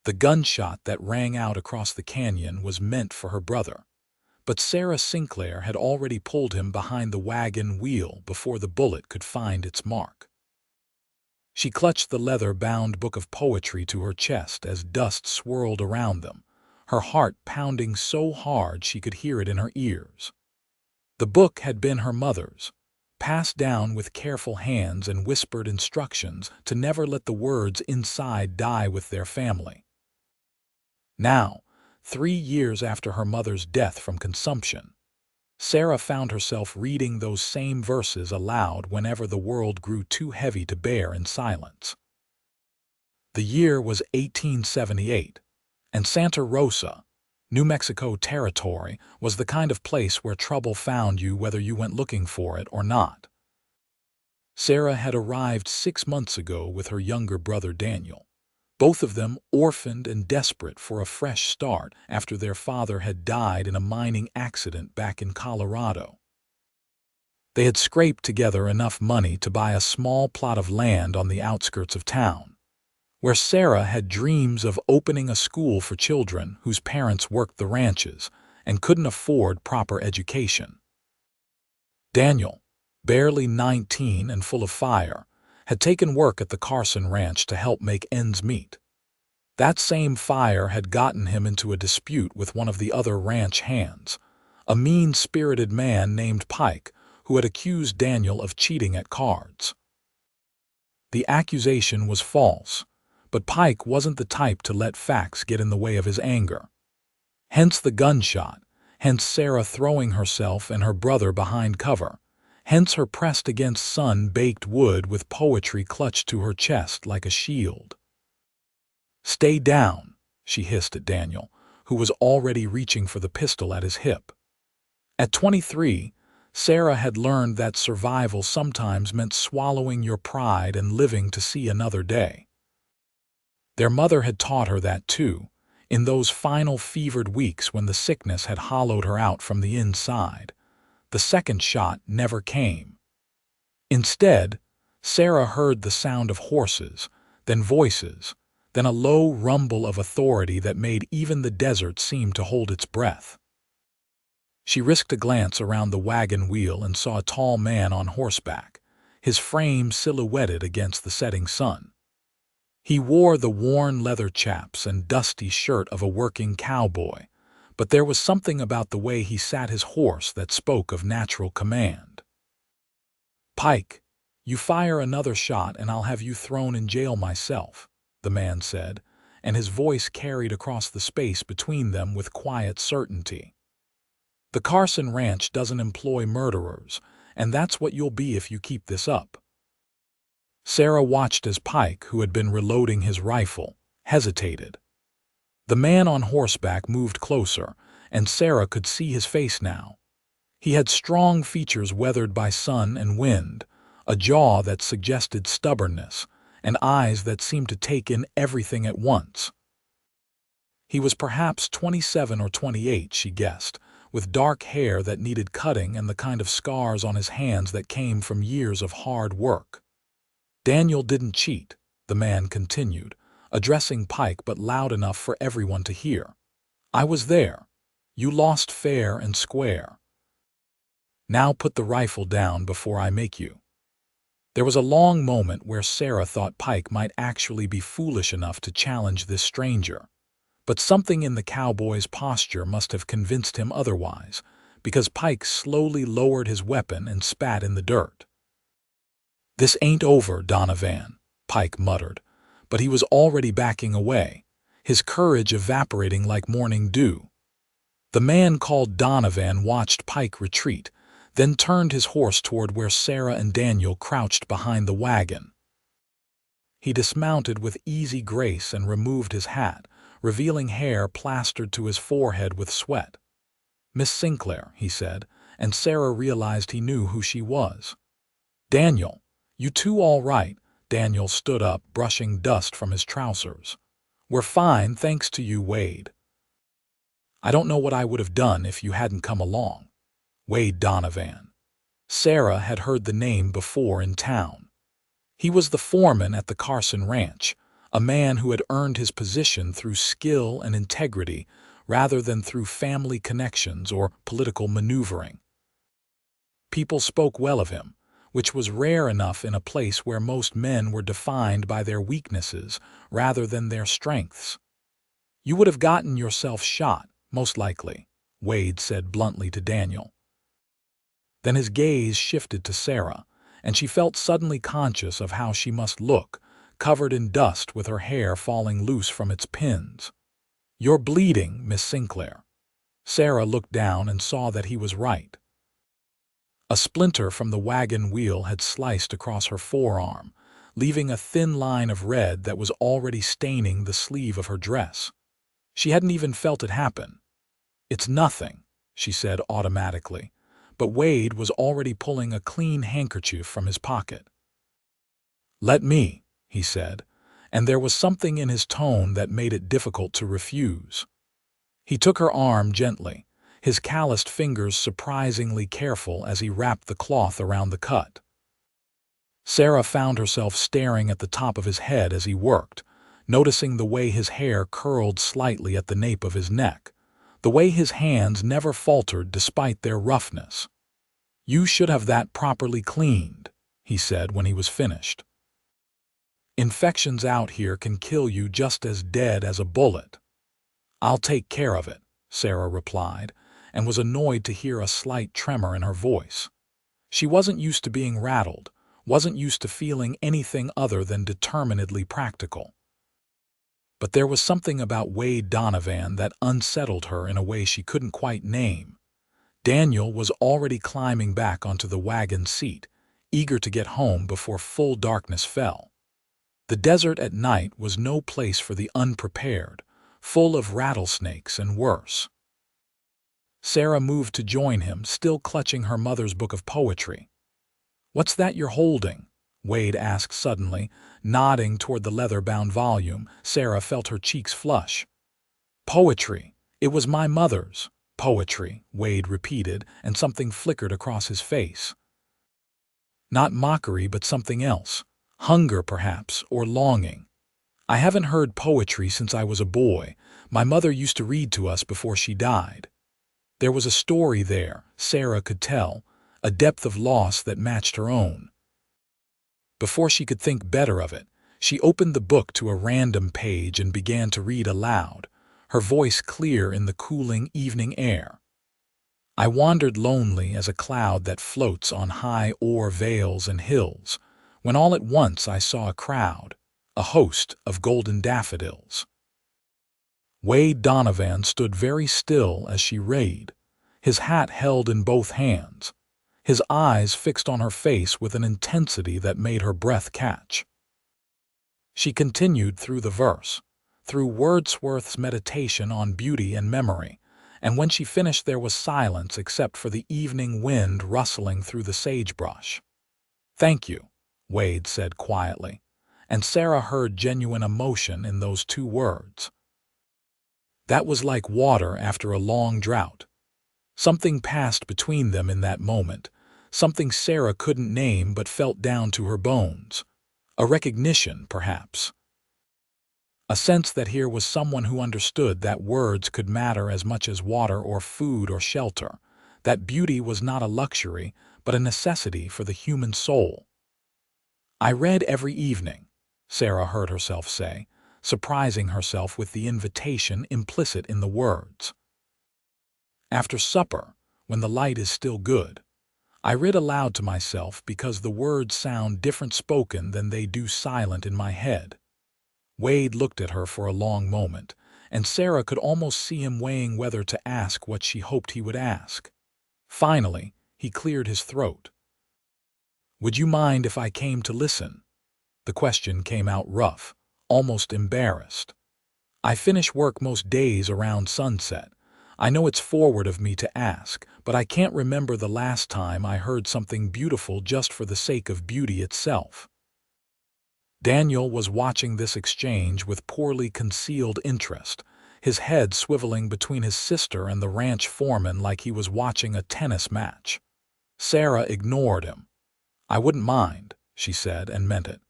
The gunshot that rang out across the canyon was meant for her brother, but Sarah Sinclair had already pulled him behind the wagon wheel before the bullet could find its mark. She clutched the leather-bound book of poetry to her chest as dust swirled around them, her heart pounding so hard she could hear it in her ears. The book had been her mother's, passed down with careful hands and whispered instructions to never let the words inside die with their family. Now, 3 years after her mother's death from consumption, Sarah found herself reading those same verses aloud whenever the world grew too heavy to bear in silence. The year was 1878, and Santa Rosa, New Mexico territory, was the kind of place where trouble found you whether you went looking for it or not. Sarah had arrived 6 months ago with her younger brother Daniel, both of them orphaned and desperate for a fresh start after their father had died in a mining accident back in Colorado. They had scraped together enough money to buy a small plot of land on the outskirts of town, where Sarah had dreams of opening a school for children whose parents worked the ranches and couldn't afford proper education. Daniel, barely 19 and full of fire, had taken work at the Carson Ranch to help make ends meet. That same fire had gotten him into a dispute with one of the other ranch hands, a mean-spirited man named Pike, who had accused Daniel of cheating at cards. The accusation was false, but Pike wasn't the type to let facts get in the way of his anger. Hence the gunshot, hence Sarah throwing herself and her brother behind cover, hence her pressed against sun-baked wood with poetry clutched to her chest like a shield. "Stay down," she hissed at Daniel, who was already reaching for the pistol at his hip. At 23, Sarah had learned that survival sometimes meant swallowing your pride and living to see another day. Their mother had taught her that too, in those final fevered weeks when the sickness had hollowed her out from the inside. The second shot never came. Instead, Sarah heard the sound of horses, then voices, then a low rumble of authority that made even the desert seem to hold its breath. She risked a glance around the wagon wheel and saw a tall man on horseback, his frame silhouetted against the setting sun. He wore the worn leather chaps and dusty shirt of a working cowboy, but there was something about the way he sat his horse that spoke of natural command. "Pike, you fire another shot and I'll have you thrown in jail myself," the man said, and his voice carried across the space between them with quiet certainty. "The Carson Ranch doesn't employ murderers, and that's what you'll be if you keep this up." Sarah watched as Pike, who had been reloading his rifle, hesitated. The man on horseback moved closer, and Sarah could see his face now. He had strong features weathered by sun and wind, a jaw that suggested stubbornness, and eyes that seemed to take in everything at once. He was perhaps 27 or 28, she guessed, with dark hair that needed cutting and the kind of scars on his hands that came from years of hard work. "Daniel didn't cheat," the man continued, addressing Pike but loud enough for everyone to hear. "I was there. You lost fair and square. Now put the rifle down before I make you." There was a long moment where Sarah thought Pike might actually be foolish enough to challenge this stranger, but something in the cowboy's posture must have convinced him otherwise, because Pike slowly lowered his weapon and spat in the dirt. "This ain't over, Donovan," Pike muttered, but he was already backing away, his courage evaporating like morning dew. The man called Donovan watched Pike retreat, then turned his horse toward where Sarah and Daniel crouched behind the wagon. He dismounted with easy grace and removed his hat, revealing hair plastered to his forehead with sweat. "Miss Sinclair," he said, and Sarah realized he knew who she was. "Daniel, you two all right?" Daniel stood up, brushing dust from his trousers. "We're fine, thanks to you, Wade." "I don't know what I would have done if you hadn't come along." Wade Donovan. Sarah had heard the name before in town. He was the foreman at the Carson Ranch, a man who had earned his position through skill and integrity rather than through family connections or political maneuvering. People spoke well of him, which was rare enough in a place where most men were defined by their weaknesses rather than their strengths. "You would have gotten yourself shot, most likely," Wade said bluntly to Daniel. Then his gaze shifted to Sarah, and she felt suddenly conscious of how she must look, covered in dust with her hair falling loose from its pins. "You're bleeding, Miss Sinclair." Sarah looked down and saw that he was right. A splinter from the wagon wheel had sliced across her forearm, leaving a thin line of red that was already staining the sleeve of her dress. She hadn't even felt it happen. "It's nothing," she said automatically, but Wade was already pulling a clean handkerchief from his pocket. "Let me," he said, and there was something in his tone that made it difficult to refuse. He took her arm gently, his calloused fingers surprisingly careful as he wrapped the cloth around the cut. Sarah found herself staring at the top of his head as he worked, noticing the way his hair curled slightly at the nape of his neck, the way his hands never faltered despite their roughness. "You should have that properly cleaned," he said when he was finished. "Infections out here can kill you just as dead as a bullet." "I'll take care of it," Sarah replied, and was annoyed to hear a slight tremor in her voice. She wasn't used to being rattled, wasn't used to feeling anything other than determinedly practical. But there was something about Wade Donovan that unsettled her in a way she couldn't quite name. Daniel was already climbing back onto the wagon seat, eager to get home before full darkness fell. The desert at night was no place for the unprepared, full of rattlesnakes and worse. Sarah moved to join him, still clutching her mother's book of poetry. "What's that you're holding?" Wade asked suddenly, nodding toward the leather-bound volume. Sarah felt her cheeks flush. "Poetry. It was my mother's." "Poetry," Wade repeated, and something flickered across his face. Not mockery, but something else. Hunger, perhaps, or longing. "I haven't heard poetry since I was a boy. My mother used to read to us before she died." There was a story there, Sarah could tell, a depth of loss that matched her own. Before she could think better of it, she opened the book to a random page and began to read aloud, her voice clear in the cooling evening air. "I wandered lonely as a cloud that floats on high o'er vales and hills, when all at once I saw a crowd, a host of golden daffodils." Wade Donovan stood very still as she read, his hat held in both hands, his eyes fixed on her face with an intensity that made her breath catch. She continued through the verse, through Wordsworth's meditation on beauty and memory, and when she finished there was silence except for the evening wind rustling through the sagebrush. "Thank you," Wade said quietly, and Sarah heard genuine emotion in those two words. That was like water after a long drought. Something passed between them in that moment, something Sarah couldn't name but felt down to her bones. A recognition, perhaps. A sense that here was someone who understood that words could matter as much as water or food or shelter, that beauty was not a luxury, but a necessity for the human soul. "I read every evening," Sarah heard herself say, surprising herself with the invitation implicit in the words. "After supper, when the light is still good, I read aloud to myself because the words sound different spoken than they do silent in my head." Wade looked at her for a long moment, and Sarah could almost see him weighing whether to ask what she hoped he would ask. Finally, he cleared his throat. "Would you mind if I came to listen?" The question came out rough, almost embarrassed. "I finish work most days around sunset. I know it's forward of me to ask, but I can't remember the last time I heard something beautiful just for the sake of beauty itself." Daniel was watching this exchange with poorly concealed interest, his head swiveling between his sister and the ranch foreman like he was watching a tennis match. Sarah ignored him. "I wouldn't mind," she said, and meant it.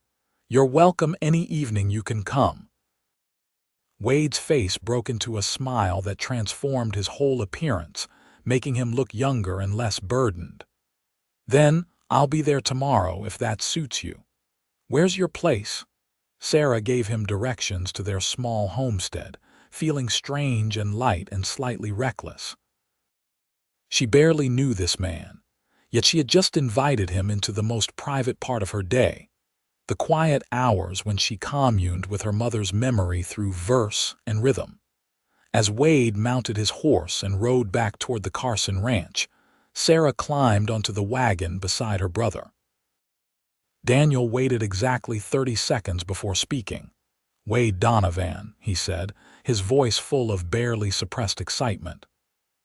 You're welcome any evening you can come." Wade's face broke into a smile that transformed his whole appearance, making him look younger and less burdened. "Then, I'll be there tomorrow if that suits you. Where's your place?" Sarah gave him directions to their small homestead, feeling strange and light and slightly reckless. She barely knew this man, yet she had just invited him into the most private part of her day, the quiet hours when she communed with her mother's memory through verse and rhythm. As Wade mounted his horse and rode back toward the Carson ranch, Sarah climbed onto the wagon beside her brother. Daniel waited exactly 30 seconds before speaking. "Wade Donovan," he said, his voice full of barely suppressed excitement.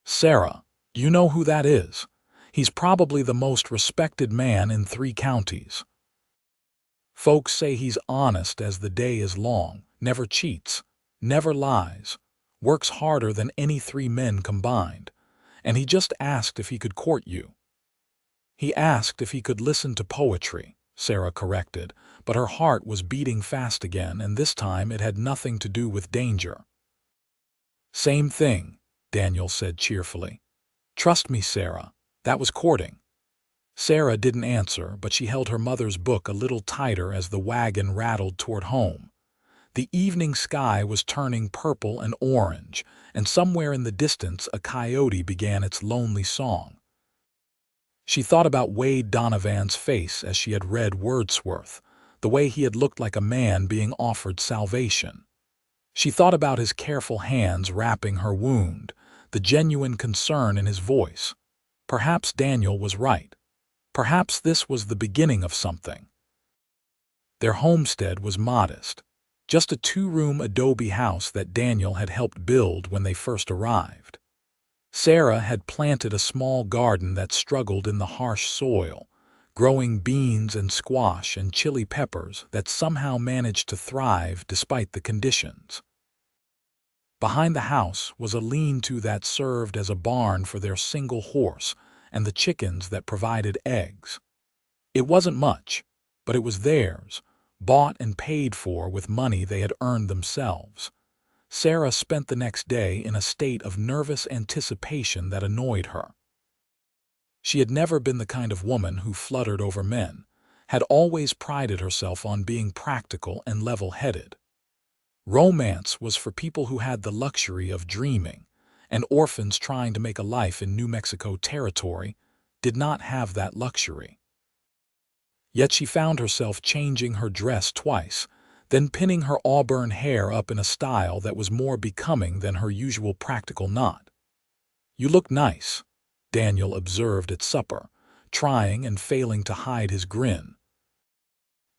"Sarah, you know who that is. He's probably the most respected man in 3 counties. Folks say he's honest as the day is long, never cheats, never lies, works harder than any 3 men combined, and he just asked if he could court you." "He asked if he could listen to poetry," Sarah corrected, but her heart was beating fast again, and this time it had nothing to do with danger. "Same thing," Daniel said cheerfully. "Trust me, Sarah, that was courting." Sarah didn't answer, but she held her mother's book a little tighter as the wagon rattled toward home. The evening sky was turning purple and orange, and somewhere in the distance a coyote began its lonely song. She thought about Wade Donovan's face as she had read Wordsworth, the way he had looked like a man being offered salvation. She thought about his careful hands wrapping her wound, the genuine concern in his voice. Perhaps Daniel was right. Perhaps this was the beginning of something. Their homestead was modest, just a 2-room adobe house that Daniel had helped build when they first arrived. Sarah had planted a small garden that struggled in the harsh soil, growing beans and squash and chili peppers that somehow managed to thrive despite the conditions. Behind the house was a lean-to that served as a barn for their single horse and the chickens that provided eggs. It wasn't much, but it was theirs, bought and paid for with money they had earned themselves. Sarah spent the next day in a state of nervous anticipation that annoyed her. She had never been the kind of woman who fluttered over men, had always prided herself on being practical and level-headed. Romance was for people who had the luxury of dreaming, and orphans trying to make a life in New Mexico territory did not have that luxury. Yet she found herself changing her dress twice, then pinning her auburn hair up in a style that was more becoming than her usual practical knot. "You look nice," Daniel observed at supper, trying and failing to hide his grin.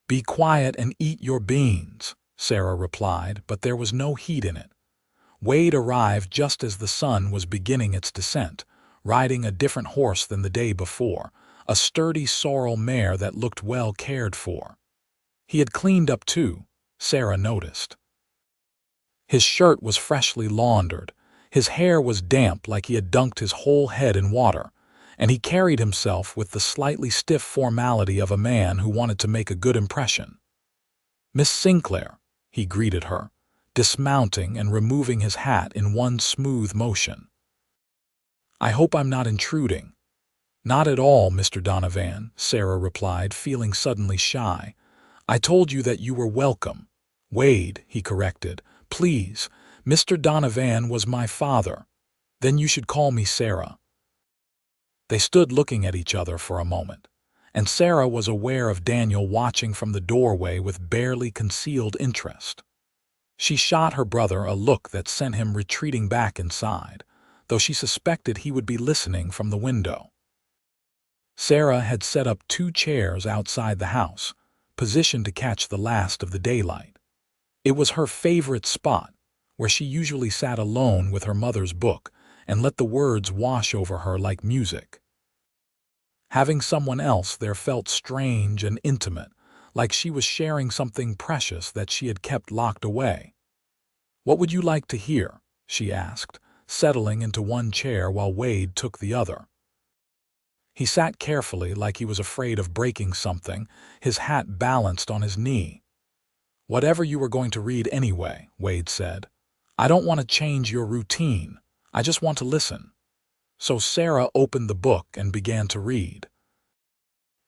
"Be quiet and eat your beans," Sarah replied, but there was no heat in it. Wade arrived just as the sun was beginning its descent, riding a different horse than the day before, a sturdy sorrel mare that looked well cared for. He had cleaned up too, Sarah noticed. His shirt was freshly laundered, his hair was damp like he had dunked his whole head in water, and he carried himself with the slightly stiff formality of a man who wanted to make a good impression. "Miss Sinclair," he greeted her, dismounting and removing his hat in one smooth motion. "I hope I'm not intruding." "Not at all, Mr. Donovan," Sarah replied, feeling suddenly shy. "I told you that you were welcome." "Wade," he corrected. "Please, Mr. Donovan was my father. Then you should call me Sarah." They stood looking at each other for a moment, and Sarah was aware of Daniel watching from the doorway with barely concealed interest. She shot her brother a look that sent him retreating back inside, though she suspected he would be listening from the window. Sarah had set up 2 chairs outside the house, positioned to catch the last of the daylight. It was her favorite spot, where she usually sat alone with her mother's book and let the words wash over her like music. Having someone else there felt strange and intimate, like she was sharing something precious that she had kept locked away. "What would you like to hear?" she asked, settling into one chair while Wade took the other. He sat carefully like he was afraid of breaking something, his hat balanced on his knee. "Whatever you were going to read anyway," Wade said. "I don't want to change your routine. I just want to listen." So Sarah opened the book and began to read.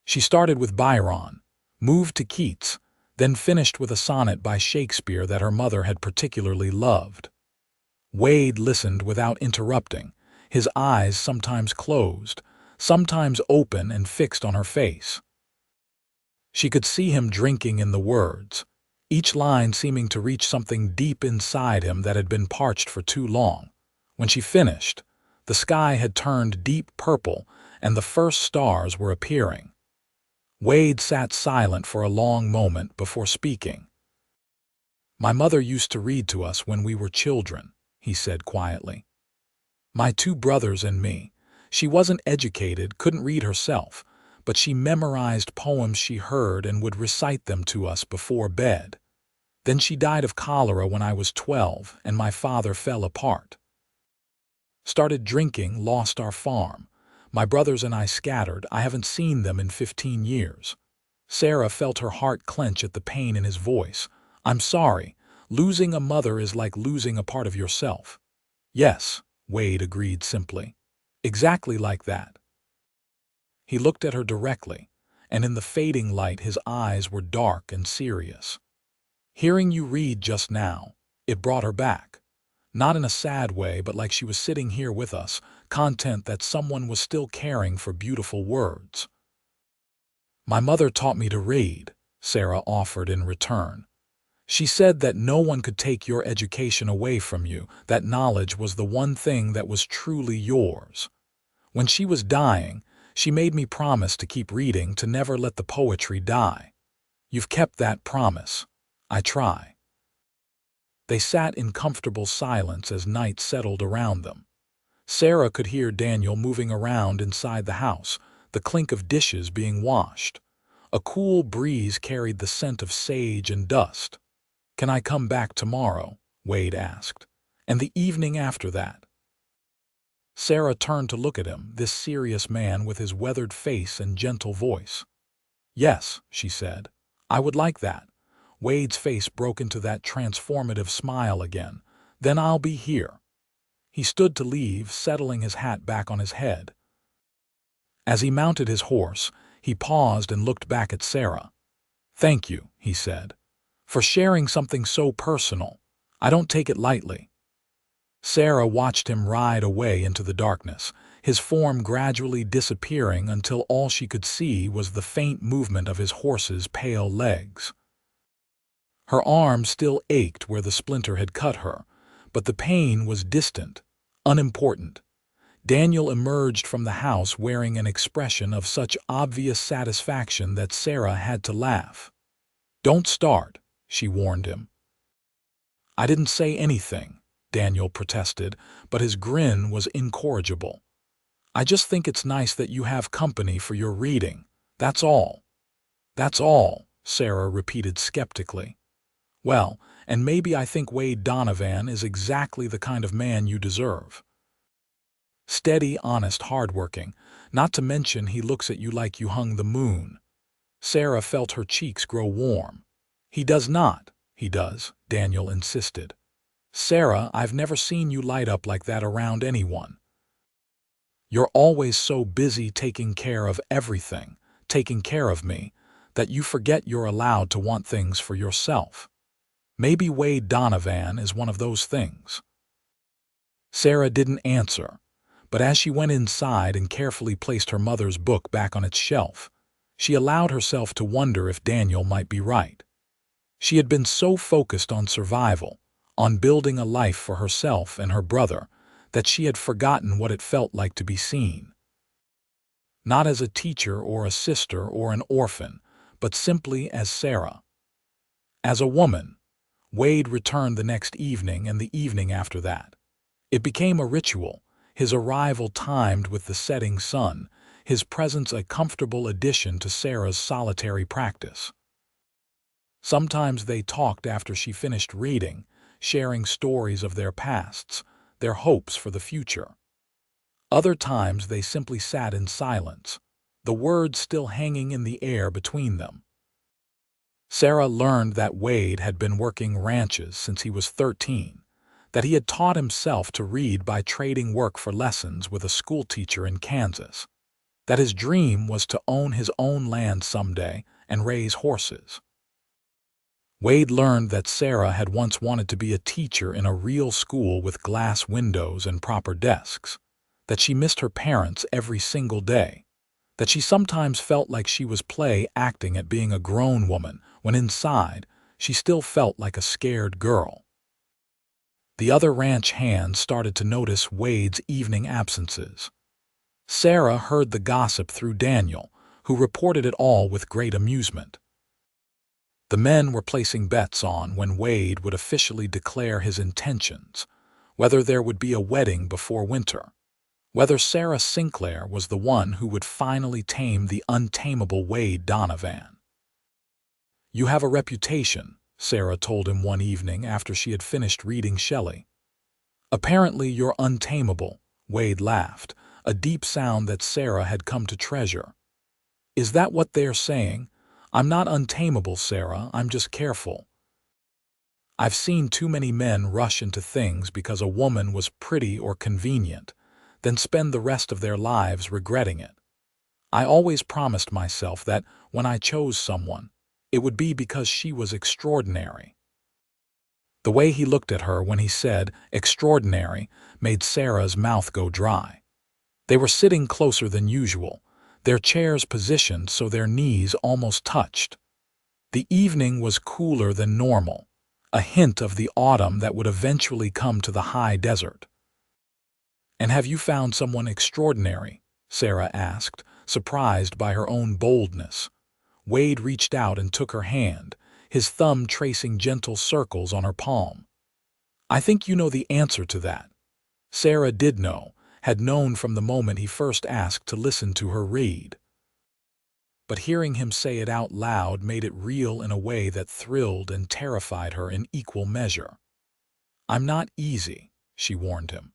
She started with Byron, moved to Keats, then finished with a sonnet by Shakespeare that her mother had particularly loved. Wade listened without interrupting, his eyes sometimes closed, sometimes open and fixed on her face. She could see him drinking in the words, each line seeming to reach something deep inside him that had been parched for too long. When she finished, the sky had turned deep purple and the first stars were appearing. Wade sat silent for a long moment before speaking. "My mother used to read to us when we were children," he said quietly. "My two brothers and me. She wasn't educated, couldn't read herself, but she memorized poems she heard and would recite them to us before bed. Then she died of cholera when I was 12, and my father fell apart. Started drinking, lost our farm. My brothers and I scattered. I haven't seen them in 15 years. Sarah felt her heart clench at the pain in his voice. "I'm sorry. Losing a mother is like losing a part of yourself." "Yes," Wade agreed simply. "Exactly like that." He looked at her directly, and in the fading light his eyes were dark and serious. "Hearing you read just now, it brought her back. Not in a sad way, but like she was sitting here with us, content that someone was still caring for beautiful words." "My mother taught me to read," Sarah offered in return. "She said that no one could take your education away from you, that knowledge was the one thing that was truly yours. When she was dying, she made me promise to keep reading, to never let the poetry die. You've kept that promise. I try." They sat in comfortable silence as night settled around them. Sarah could hear Daniel moving around inside the house, the clink of dishes being washed. A cool breeze carried the scent of sage and dust. "Can I come back tomorrow?" Wade asked. "And the evening after that?" Sarah turned to look at him, this serious man with his weathered face and gentle voice. "Yes," she said. "I would like that." Wade's face broke into that transformative smile again. "Then I'll be here." He stood to leave, settling his hat back on his head. As he mounted his horse, he paused and looked back at Sarah. "Thank you," he said, "for sharing something so personal. I don't take it lightly." Sarah watched him ride away into the darkness, his form gradually disappearing until all she could see was the faint movement of his horse's pale legs. Her arm still ached where the splinter had cut her, but the pain was distant, unimportant. Daniel emerged from the house wearing an expression of such obvious satisfaction that Sarah had to laugh. "Don't start," she warned him. "I didn't say anything," Daniel protested, but his grin was incorrigible. "I just think it's nice that you have company for your reading. That's all." "That's all," Sarah repeated skeptically. "Well, and maybe I think Wade Donovan is exactly the kind of man you deserve. Steady, honest, hardworking, not to mention he looks at you like you hung the moon." Sarah felt her cheeks grow warm. "He does not." "He does," Daniel insisted. "Sarah, I've never seen you light up like that around anyone. You're always so busy taking care of everything, taking care of me, that you forget you're allowed to want things for yourself. Maybe Wade Donovan is one of those things." Sarah didn't answer, but as she went inside and carefully placed her mother's book back on its shelf, she allowed herself to wonder if Daniel might be right. She had been so focused on survival, on building a life for herself and her brother, that she had forgotten what it felt like to be seen. Not as a teacher or a sister or an orphan, but simply as Sarah. As a woman. Wade returned the next evening and the evening after that. It became a ritual, his arrival timed with the setting sun, his presence a comfortable addition to Sarah's solitary practice. Sometimes they talked after she finished reading, sharing stories of their pasts, their hopes for the future. Other times they simply sat in silence, the words still hanging in the air between them. Sarah learned that Wade had been working ranches since he was 13, that he had taught himself to read by trading work for lessons with a schoolteacher in Kansas, that his dream was to own his own land someday and raise horses. Wade learned that Sarah had once wanted to be a teacher in a real school with glass windows and proper desks, that she missed her parents every single day, that she sometimes felt like she was acting at being a grown woman when inside she still felt like a scared girl. The other ranch hands started to notice Wade's evening absences. Sarah heard the gossip through Daniel, who reported it all with great amusement. The men were placing bets on when Wade would officially declare his intentions, whether there would be a wedding before winter, whether Sarah Sinclair was the one who would finally tame the untamable Wade Donovan. "You have a reputation," Sarah told him one evening after she had finished reading Shelley. "Apparently you're untamable," Wade laughed, a deep sound that Sarah had come to treasure. "Is that what they're saying? I'm not untamable, Sarah, I'm just careful. I've seen too many men rush into things because a woman was pretty or convenient, then spend the rest of their lives regretting it. I always promised myself that when I chose someone, it would be because she was extraordinary." The way he looked at her when he said extraordinary made Sarah's mouth go dry. They were sitting closer than usual, their chairs positioned so their knees almost touched. The evening was cooler than normal, a hint of the autumn that would eventually come to the high desert. "And have you found someone extraordinary?" Sarah asked, surprised by her own boldness. Wade reached out and took her hand, his thumb tracing gentle circles on her palm. "I think you know the answer to that." Sarah did know, had known from the moment he first asked to listen to her read. But hearing him say it out loud made it real in a way that thrilled and terrified her in equal measure. "I'm not easy," she warned him.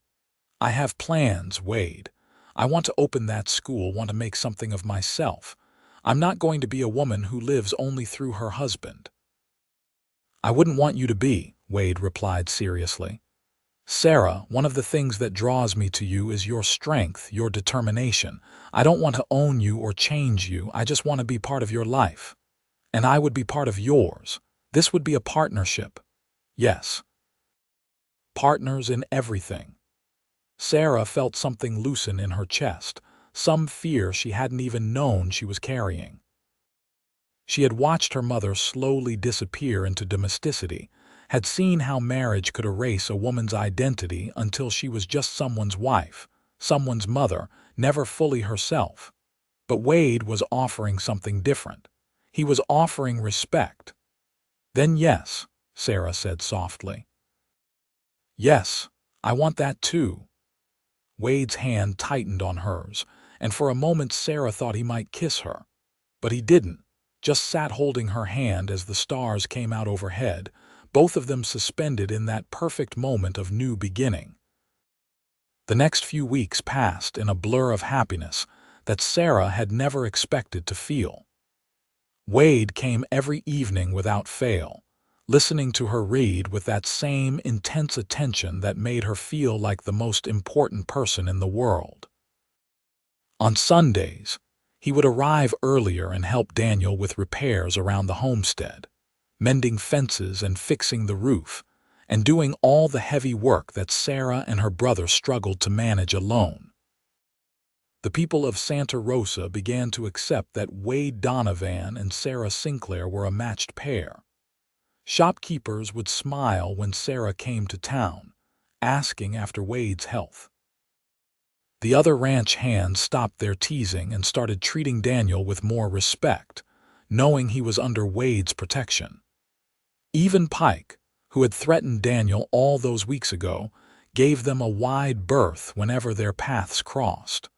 "I have plans, Wade. I want to open that school, want to make something of myself. I'm not going to be a woman who lives only through her husband." "I wouldn't want you to be," Wade replied seriously. "Sarah, one of the things that draws me to you is your strength, your determination. I don't want to own you or change you, I just want to be part of your life. And I would be part of yours. This would be a partnership. Yes. Partners in everything." Sarah felt something loosen in her chest, some fear she hadn't even known she was carrying. She had watched her mother slowly disappear into domesticity, had seen how marriage could erase a woman's identity until she was just someone's wife, someone's mother, never fully herself. But Wade was offering something different. He was offering respect. "Then yes," Sarah said softly. "Yes, I want that too." Wade's hand tightened on hers, and for a moment Sarah thought he might kiss her. But he didn't, just sat holding her hand as the stars came out overhead, both of them suspended in that perfect moment of new beginning. The next few weeks passed in a blur of happiness that Sarah had never expected to feel. Wade came every evening without fail, listening to her read with that same intense attention that made her feel like the most important person in the world. On Sundays, he would arrive earlier and help Daniel with repairs around the homestead, mending fences and fixing the roof, and doing all the heavy work that Sarah and her brother struggled to manage alone. The people of Santa Rosa began to accept that Wade Donovan and Sarah Sinclair were a matched pair. Shopkeepers would smile when Sarah came to town, asking after Wade's health. The other ranch hands stopped their teasing and started treating Daniel with more respect, knowing he was under Wade's protection. Even Pike, who had threatened Daniel all those weeks ago, gave them a wide berth whenever their paths crossed.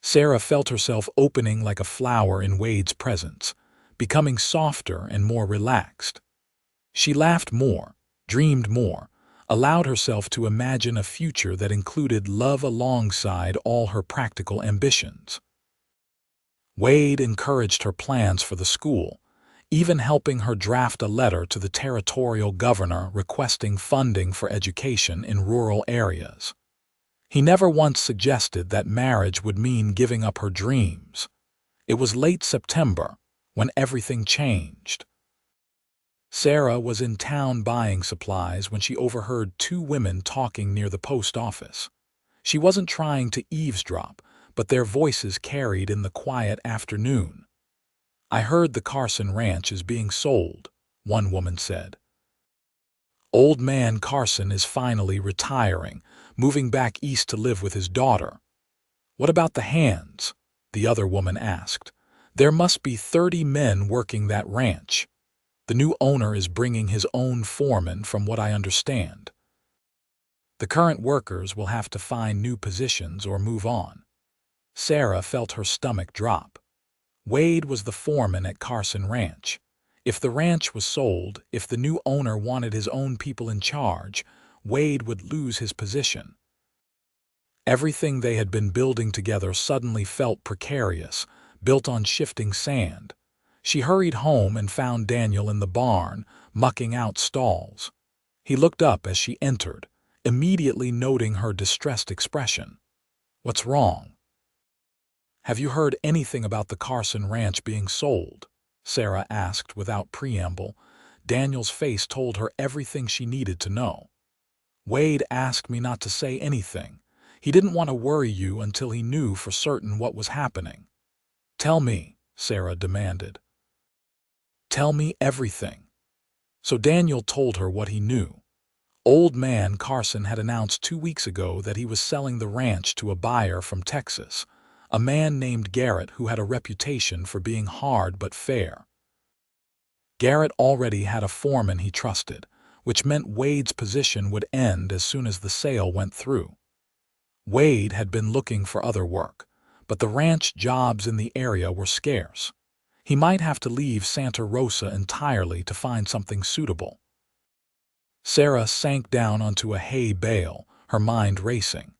Sarah felt herself opening like a flower in Wade's presence, becoming softer and more relaxed. She laughed more, dreamed more, allowed herself to imagine a future that included love alongside all her practical ambitions. Wade encouraged her plans for the school, even helping her draft a letter to the territorial governor requesting funding for education in rural areas. He never once suggested that marriage would mean giving up her dreams. It was late September when everything changed. Sarah was in town buying supplies when she overheard two women talking near the post office. She wasn't trying to eavesdrop, but their voices carried in the quiet afternoon. "I heard the Carson Ranch is being sold," one woman said. "Old man Carson is finally retiring, moving back east to live with his daughter." "What about the hands?" the other woman asked. "There must be 30 men working that ranch. The new owner is bringing his own foreman, from what I understand. The current workers will have to find new positions or move on." Sarah felt her stomach drop. Wade was the foreman at Carson Ranch. If the ranch was sold, if the new owner wanted his own people in charge, Wade would lose his position. Everything they had been building together suddenly felt precarious, built on shifting sand. She hurried home and found Daniel in the barn, mucking out stalls. He looked up as she entered, immediately noting her distressed expression. "What's wrong?" "Have you heard anything about the Carson Ranch being sold?" Sarah asked without preamble. Daniel's face told her everything she needed to know. "Wade asked me not to say anything. He didn't want to worry you until he knew for certain what was happening." "Tell me," Sarah demanded. "Tell me everything." So Daniel told her what he knew. Old man Carson had announced 2 weeks ago that he was selling the ranch to a buyer from Texas, a man named Garrett who had a reputation for being hard but fair. Garrett already had a foreman he trusted, which meant Wade's position would end as soon as the sale went through. Wade had been looking for other work, but the ranch jobs in the area were scarce. He might have to leave Santa Rosa entirely to find something suitable. Sarah sank down onto a hay bale, her mind racing.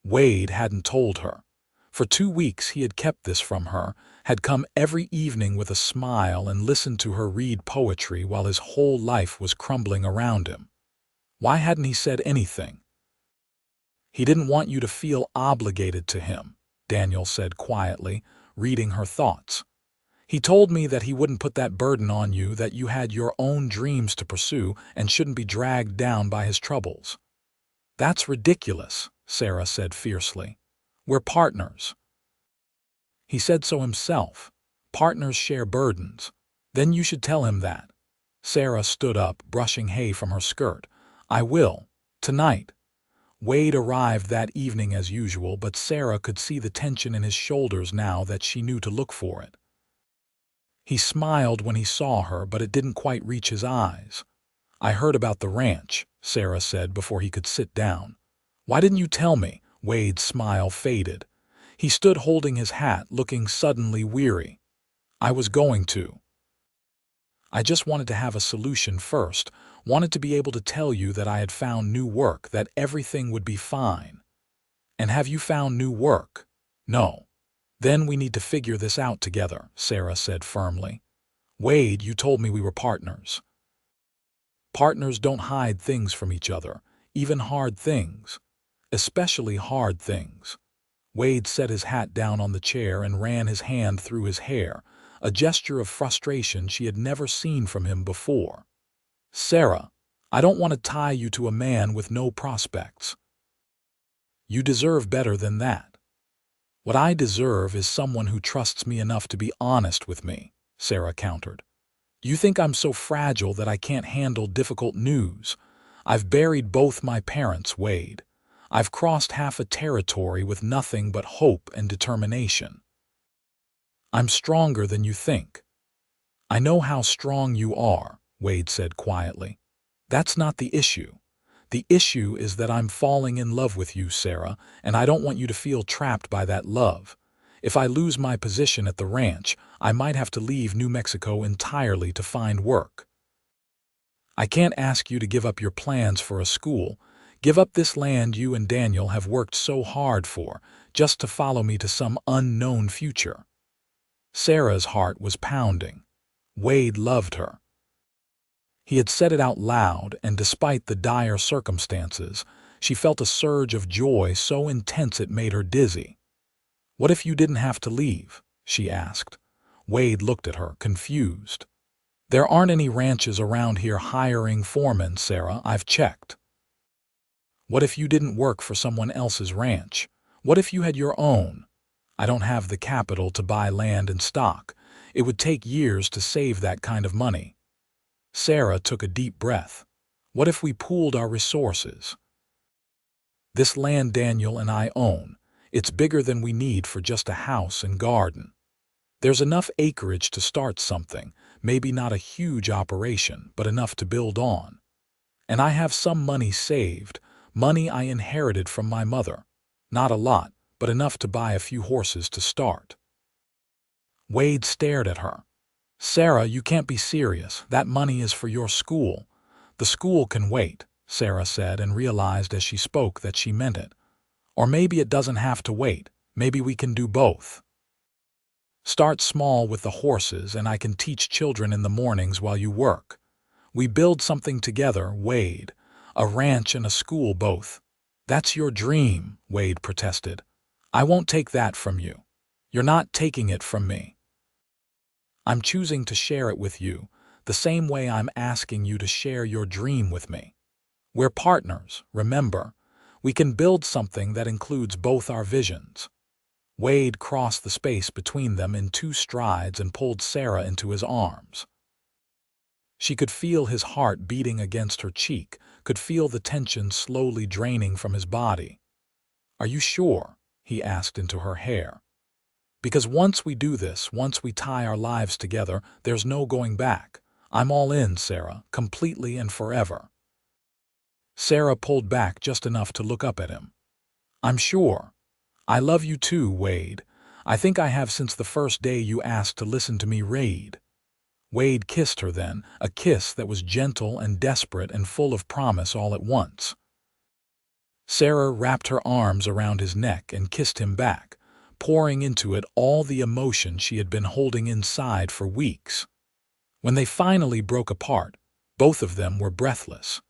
Wade hadn't told her. For 2 weeks he had kept this from her, had come every evening with a smile and listened to her read poetry while his whole life was crumbling around him. Why hadn't he said anything? "He didn't want you to feel obligated to him," Daniel said quietly, reading her thoughts. "He told me that he wouldn't put that burden on you, that you had your own dreams to pursue and shouldn't be dragged down by his troubles." "That's ridiculous," Sarah said fiercely. "We're partners." "He said so himself. Partners share burdens. Then you should tell him that." Sarah stood up, brushing hay from her skirt. "I will. Tonight." Wade arrived that evening as usual, but Sarah could see the tension in his shoulders now that she knew to look for it. He smiled when he saw her, but it didn't quite reach his eyes. "I heard about the ranch," Sarah said before he could sit down. "Why didn't you tell me?" Wade's smile faded. He stood holding his hat, looking suddenly weary. "I was going to. I just wanted to have a solution first, wanted to be able to tell you that I had found new work, that everything would be fine." "And have you found new work?" "No." "Then we need to figure this out together," Sarah said firmly. "Wade, you told me we were partners." "Partners don't hide things from each other, even hard things. Especially hard things." Wade set his hat down on the chair and ran his hand through his hair, a gesture of frustration she had never seen from him before. "Sarah, I don't want to tie you to a man with no prospects. You deserve better than that." "What I deserve is someone who trusts me enough to be honest with me," Sarah countered. "You think I'm so fragile that I can't handle difficult news? I've buried both my parents, Wade. I've crossed half a territory with nothing but hope and determination. I'm stronger than you think." "I know how strong you are," Wade said quietly. "That's not the issue. The issue is that I'm falling in love with you, Sarah, and I don't want you to feel trapped by that love. If I lose my position at the ranch, I might have to leave New Mexico entirely to find work. I can't ask you to give up your plans for a school, give up this land you and Daniel have worked so hard for, just to follow me to some unknown future." Sarah's heart was pounding. Wade loved her. He had said it out loud, and despite the dire circumstances, she felt a surge of joy so intense it made her dizzy. "What if you didn't have to leave?" she asked. Wade looked at her, confused. "There aren't any ranches around here hiring foremen, Sarah. I've checked." "What if you didn't work for someone else's ranch? What if you had your own?" "I don't have the capital to buy land and stock. It would take years to save that kind of money." Sarah took a deep breath. "What if we pooled our resources? This land Daniel and I own, it's bigger than we need for just a house and garden. There's enough acreage to start something, maybe not a huge operation, but enough to build on. And I have some money saved, money I inherited from my mother. Not a lot, but enough to buy a few horses to start." Wade stared at her. "Sarah, you can't be serious. That money is for your school." "The school can wait," Sarah said, and realized as she spoke that she meant it. "Or maybe it doesn't have to wait. Maybe we can do both. Start small with the horses, and I can teach children in the mornings while you work. We build something together, Wade. A ranch and a school both." "That's your dream," Wade protested. "I won't take that from you." "You're not taking it from me. I'm choosing to share it with you, the same way I'm asking you to share your dream with me. We're partners, remember. We can build something that includes both our visions." Wade crossed the space between them in 2 strides and pulled Sarah into his arms. She could feel his heart beating against her cheek, could feel the tension slowly draining from his body. "Are you sure?" he asked into her hair. "Because once we do this, once we tie our lives together, there's no going back. I'm all in, Sarah, completely and forever." Sarah pulled back just enough to look up at him. "I'm sure. I love you too, Wade. I think I have since the first day you asked to listen to me read." Wade kissed her then, a kiss that was gentle and desperate and full of promise all at once. Sarah wrapped her arms around his neck and kissed him back, pouring into it all the emotion she had been holding inside for weeks. When they finally broke apart, both of them were breathless.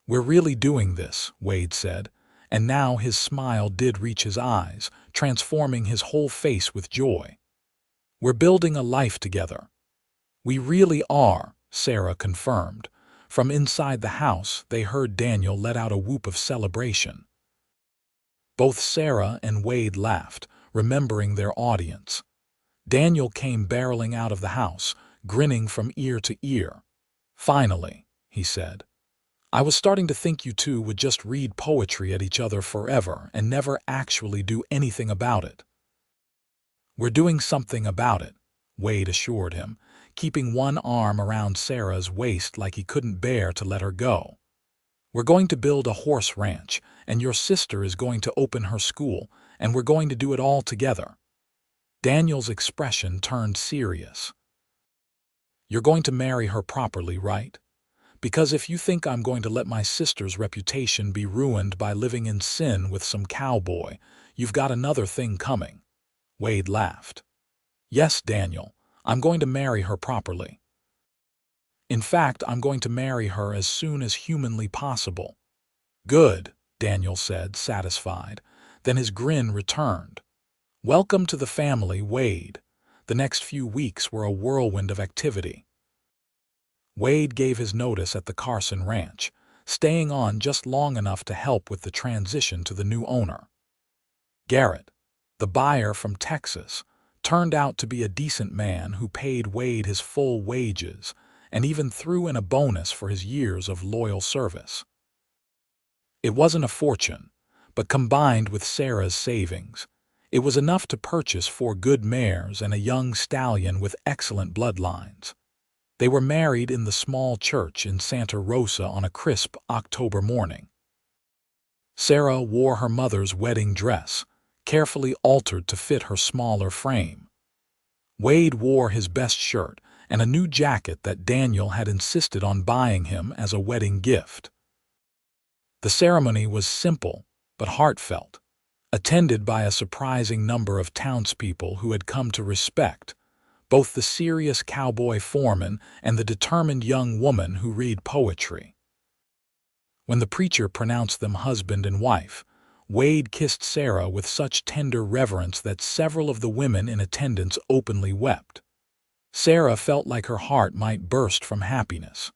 "We're really doing this," Wade said, and now his smile did reach his eyes, transforming his whole face with joy. "We're building a life together." "We really are," Sarah confirmed. From inside the house, they heard Daniel let out a whoop of celebration. Both Sarah and Wade laughed, remembering their audience. Daniel came barreling out of the house, grinning from ear to ear. "Finally," he said. "I was starting to think you two would just read poetry at each other forever and never actually do anything about it." "We're doing something about it," Wade assured him, keeping one arm around Sarah's waist like he couldn't bear to let her go. "We're going to build a horse ranch, and your sister is going to open her school, and we're going to do it all together." Daniel's expression turned serious. "You're going to marry her properly, right? Because if you think I'm going to let my sister's reputation be ruined by living in sin with some cowboy, you've got another thing coming." Wade laughed. "Yes, Daniel, I'm going to marry her properly. In fact, I'm going to marry her as soon as humanly possible." "Good," Daniel said, satisfied. Then his grin returned. "Welcome to the family, Wade." The next few weeks were a whirlwind of activity. Wade gave his notice at the Carson Ranch, staying on just long enough to help with the transition to the new owner. Garrett, the buyer from Texas, turned out to be a decent man who paid Wade his full wages and even threw in a bonus for his years of loyal service. It wasn't a fortune, but combined with Sarah's savings, it was enough to purchase 4 good mares and a young stallion with excellent bloodlines. They were married in the small church in Santa Rosa on a crisp October morning. Sarah wore her mother's wedding dress, carefully altered to fit her smaller frame. Wade wore his best shirt and a new jacket that Daniel had insisted on buying him as a wedding gift. The ceremony was simple but heartfelt, attended by a surprising number of townspeople who had come to respect, both the serious cowboy foreman and the determined young woman who read poetry. When the preacher pronounced them husband and wife, Wade kissed Sarah with such tender reverence that several of the women in attendance openly wept. Sarah felt like her heart might burst from happiness.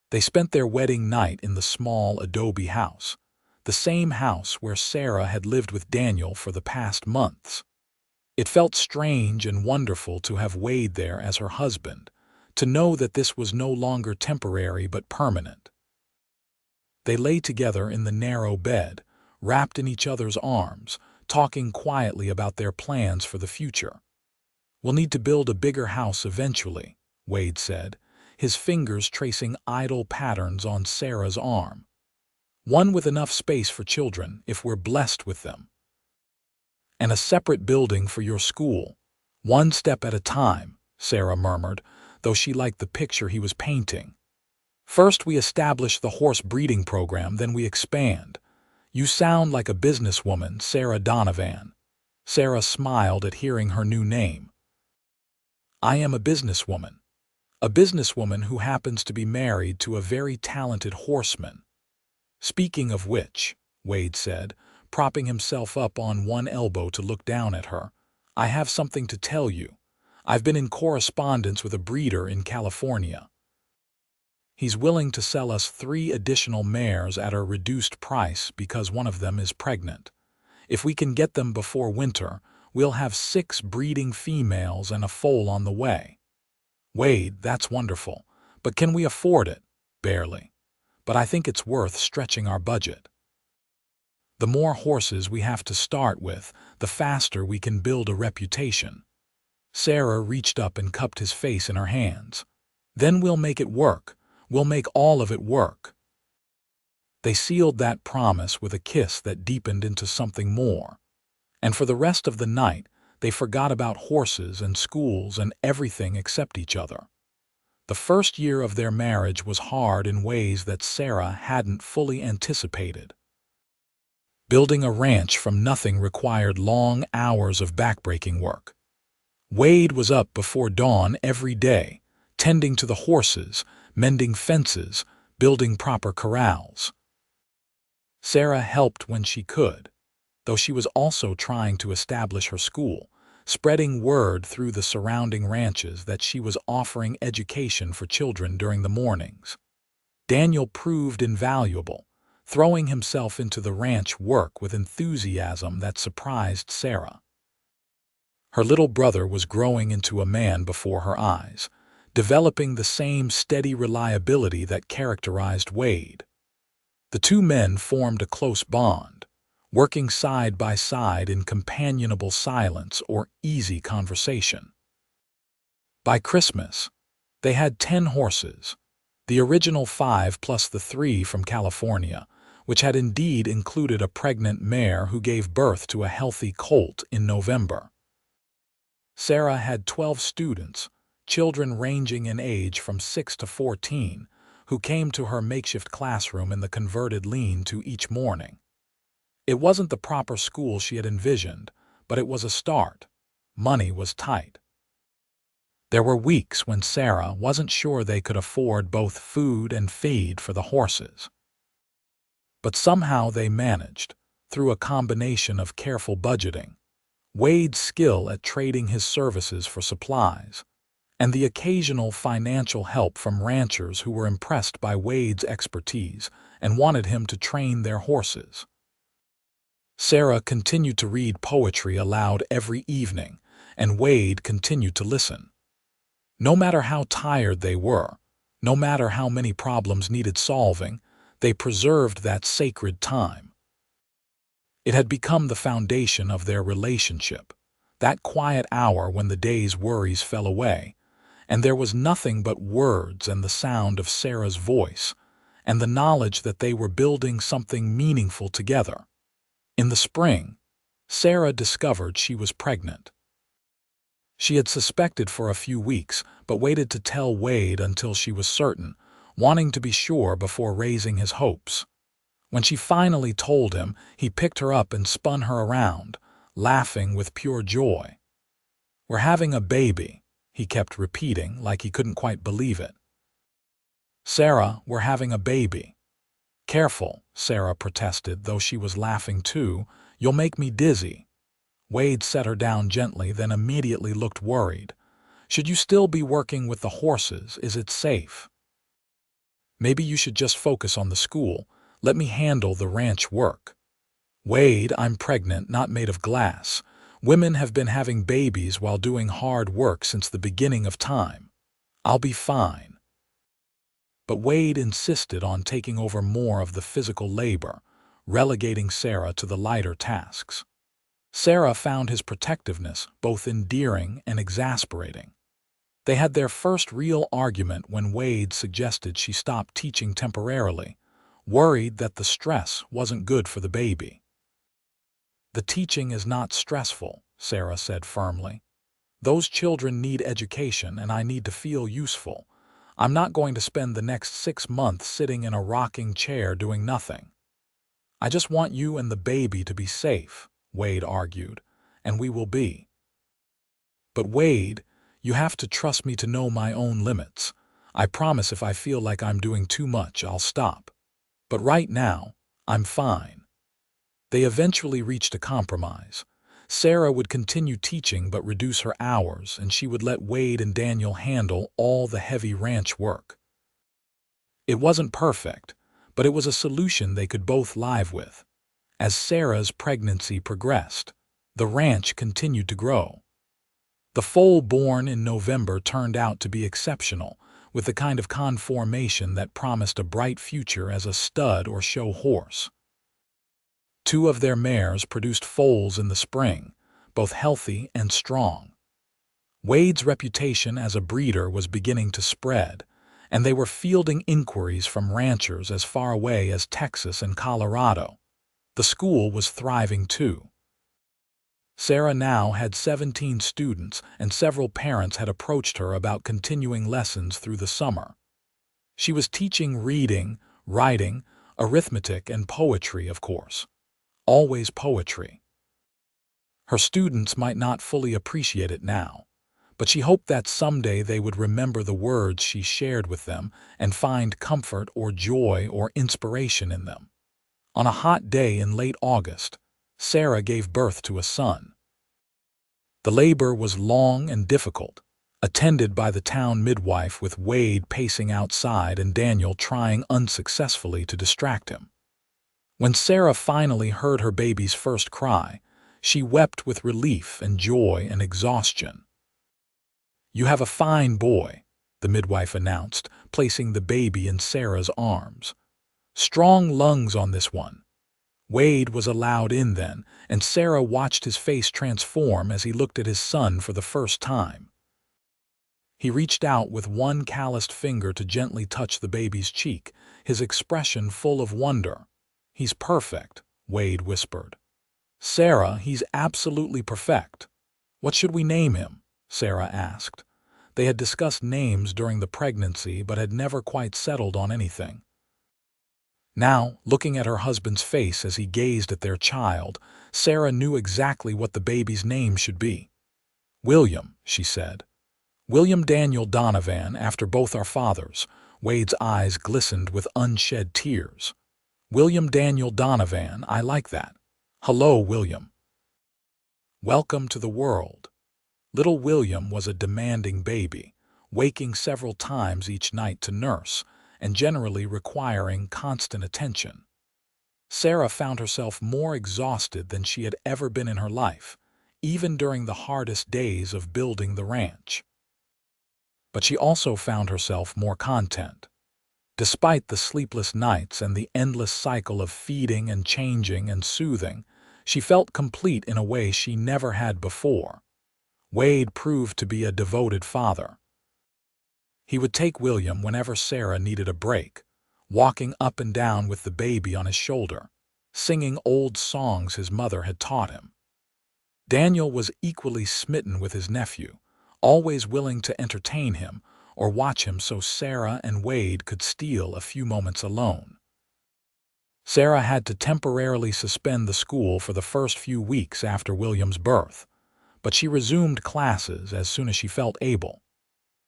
They spent their wedding night in the small adobe house, the same house where Sarah had lived with Daniel for the past months. It felt strange and wonderful to have Wade there as her husband, to know that this was no longer temporary but permanent. They lay together in the narrow bed, wrapped in each other's arms, talking quietly about their plans for the future. "We'll need to build a bigger house eventually," Wade said, his fingers tracing idle patterns on Sarah's arm. "One with enough space for children, if we're blessed with them. And a separate building for your school. One step at a time," Sarah murmured, though she liked the picture he was painting. "First we establish the horse breeding program, then we expand. You sound like a businesswoman, Sarah Donovan." Sarah smiled at hearing her new name. "I am a businesswoman. A businesswoman who happens to be married to a very talented horseman. Speaking of which," Wade said, propping himself up on one elbow to look down at her, "I have something to tell you. I've been in correspondence with a breeder in California. He's willing to sell us 3 additional mares at a reduced price because one of them is pregnant. If we can get them before winter, we'll have 6 breeding females and a foal on the way." "Wade, that's wonderful. But can we afford it?" "Barely. But I think it's worth stretching our budget. The more horses we have to start with, the faster we can build a reputation." Sarah reached up and cupped his face in her hands. "Then we'll make it work. We'll make all of it work." They sealed that promise with a kiss that deepened into something more. And for the rest of the night, they forgot about horses and schools and everything except each other. The first year of their marriage was hard in ways that Sarah hadn't fully anticipated. Building a ranch from nothing required long hours of backbreaking work. Wade was up before dawn every day, tending to the horses, mending fences, building proper corrals. Sarah helped when she could, though she was also trying to establish her school, spreading word through the surrounding ranches that she was offering education for children during the mornings. Daniel proved invaluable, throwing himself into the ranch work with enthusiasm that surprised Sarah. Her little brother was growing into a man before her eyes, developing the same steady reliability that characterized Wade. The two men formed a close bond, working side by side in companionable silence or easy conversation. By Christmas, they had 10 horses, the original 5 plus the 3 from California, which had indeed included a pregnant mare who gave birth to a healthy colt in November. Sarah had 12 students, children ranging in age from 6 to 14, who came to her makeshift classroom in the converted lean-to each morning. It wasn't the proper school she had envisioned, but it was a start. Money was tight. There were weeks when Sarah wasn't sure they could afford both food and feed for the horses. But somehow they managed, through a combination of careful budgeting, Wade's skill at trading his services for supplies, and the occasional financial help from ranchers who were impressed by Wade's expertise and wanted him to train their horses. Sarah continued to read poetry aloud every evening, and Wade continued to listen. No matter how tired they were, no matter how many problems needed solving, they preserved that sacred time. It had become the foundation of their relationship, that quiet hour when the day's worries fell away, and there was nothing but words and the sound of Sarah's voice, and the knowledge that they were building something meaningful together. In the spring, Sarah discovered she was pregnant. She had suspected for a few weeks, but waited to tell Wade until she was certain, wanting to be sure before raising his hopes. When she finally told him, he picked her up and spun her around, laughing with pure joy. "We're having a baby," he kept repeating like he couldn't quite believe it. "Sarah, we're having a baby." "Careful," Sarah protested, though she was laughing too. "You'll make me dizzy." Wade set her down gently, then immediately looked worried. "Should you still be working with the horses? Is it safe?" "Maybe you should just focus on the school. Let me handle the ranch work." "Wade, I'm pregnant, not made of glass. Women have been having babies while doing hard work since the beginning of time. I'll be fine." But Wade insisted on taking over more of the physical labor, relegating Sarah to the lighter tasks. Sarah found his protectiveness both endearing and exasperating. They had their first real argument when Wade suggested she stop teaching temporarily, worried that the stress wasn't good for the baby. "The teaching is not stressful," Sarah said firmly. "Those children need education and I need to feel useful. I'm not going to spend the next 6 months sitting in a rocking chair doing nothing." "I just want you and the baby to be safe," Wade argued, "and we will be." "But Wade, you have to trust me to know my own limits. I promise if I feel like I'm doing too much, I'll stop. But right now, I'm fine." They eventually reached a compromise. Sarah would continue teaching but reduce her hours, and she would let Wade and Daniel handle all the heavy ranch work. It wasn't perfect, but it was a solution they could both live with. As Sarah's pregnancy progressed, the ranch continued to grow. The foal born in November turned out to be exceptional, with the kind of conformation that promised a bright future as a stud or show horse. 2 of their mares produced foals in the spring, both healthy and strong. Wade's reputation as a breeder was beginning to spread, and they were fielding inquiries from ranchers as far away as Texas and Colorado. The school was thriving too. Sarah now had 17 students, and several parents had approached her about continuing lessons through the summer. She was teaching reading, writing, arithmetic, and poetry, of course. Always poetry. Her students might not fully appreciate it now, but she hoped that someday they would remember the words she shared with them and find comfort or joy or inspiration in them. On a hot day in late August, Sarah gave birth to a son. The labor was long and difficult, attended by the town midwife, with Wade pacing outside and Daniel trying unsuccessfully to distract him. When Sarah finally heard her baby's first cry, she wept with relief and joy and exhaustion. "You have a fine boy," the midwife announced, placing the baby in Sarah's arms. "Strong lungs on this one." Wade was allowed in then, and Sarah watched his face transform as he looked at his son for the first time. He reached out with one calloused finger to gently touch the baby's cheek, his expression full of wonder. "He's perfect," Wade whispered. "Sarah, he's absolutely perfect." "What should we name him?" Sarah asked. They had discussed names during the pregnancy but had never quite settled on anything. Now, looking at her husband's face as he gazed at their child, Sarah knew exactly what the baby's name should be. "William," she said. "William Daniel Donovan, after both our fathers." Wade's eyes glistened with unshed tears. "William Daniel Donovan, I like that. Hello, William." Welcome to the world. Little William was a demanding baby, waking several times each night to nurse, and generally requiring constant attention. Sarah found herself more exhausted than she had ever been in her life, even during the hardest days of building the ranch. But she also found herself more content. Despite the sleepless nights and the endless cycle of feeding and changing and soothing, she felt complete in a way she never had before. Wade proved to be a devoted father. He would take William whenever Sarah needed a break, walking up and down with the baby on his shoulder, singing old songs his mother had taught him. Daniel was equally smitten with his nephew, always willing to entertain him or watch him so Sarah and Wade could steal a few moments alone. Sarah had to temporarily suspend the school for the first few weeks after William's birth, but she resumed classes as soon as she felt able.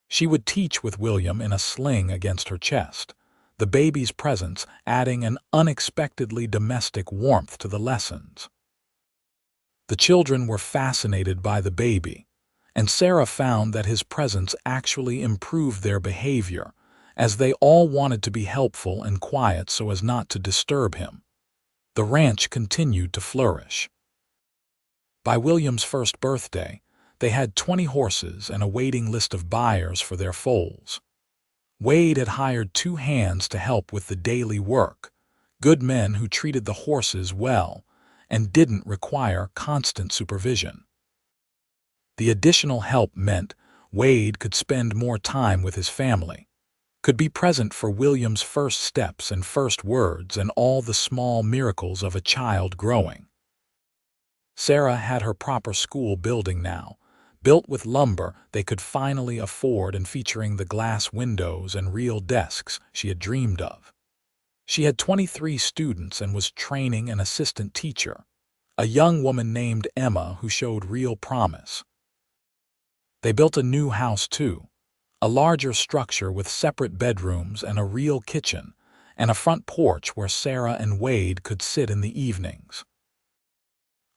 She would teach with William in a sling against her chest, the baby's presence adding an unexpectedly domestic warmth to the lessons. The children were fascinated by the baby, and Sarah found that his presence actually improved their behavior, as they all wanted to be helpful and quiet so as not to disturb him. The ranch continued to flourish. By William's first birthday, they had 20 horses and a waiting list of buyers for their foals. Wade had hired 2 hands to help with the daily work, good men who treated the horses well and didn't require constant supervision. The additional help meant Wade could spend more time with his family, could be present for William's first steps and first words and all the small miracles of a child growing. Sarah had her proper school building now, built with lumber they could finally afford and featuring the glass windows and real desks she had dreamed of. She had 23 students and was training an assistant teacher, a young woman named Emma who showed real promise. They built a new house too, a larger structure with separate bedrooms and a real kitchen, and a front porch where Sarah and Wade could sit in the evenings.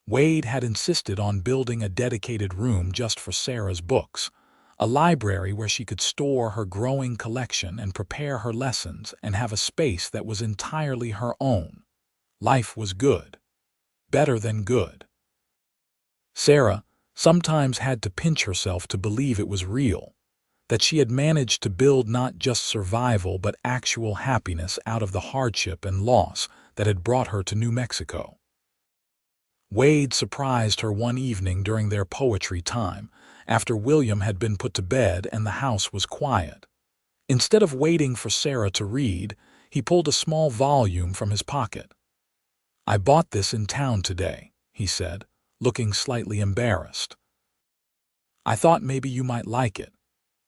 Wade had insisted on building a dedicated room just for Sarah's books, a library where she could store her growing collection and prepare her lessons and have a space that was entirely her own. Life was good. Better than good. Sarah sometimes had to pinch herself to believe it was real, that she had managed to build not just survival but actual happiness out of the hardship and loss that had brought her to New Mexico. Wade surprised her one evening during their poetry time, after William had been put to bed and the house was quiet. Instead of waiting for Sarah to read, he pulled a small volume from his pocket. "I bought this in town today," he said, looking slightly embarrassed. "I thought maybe you might like it."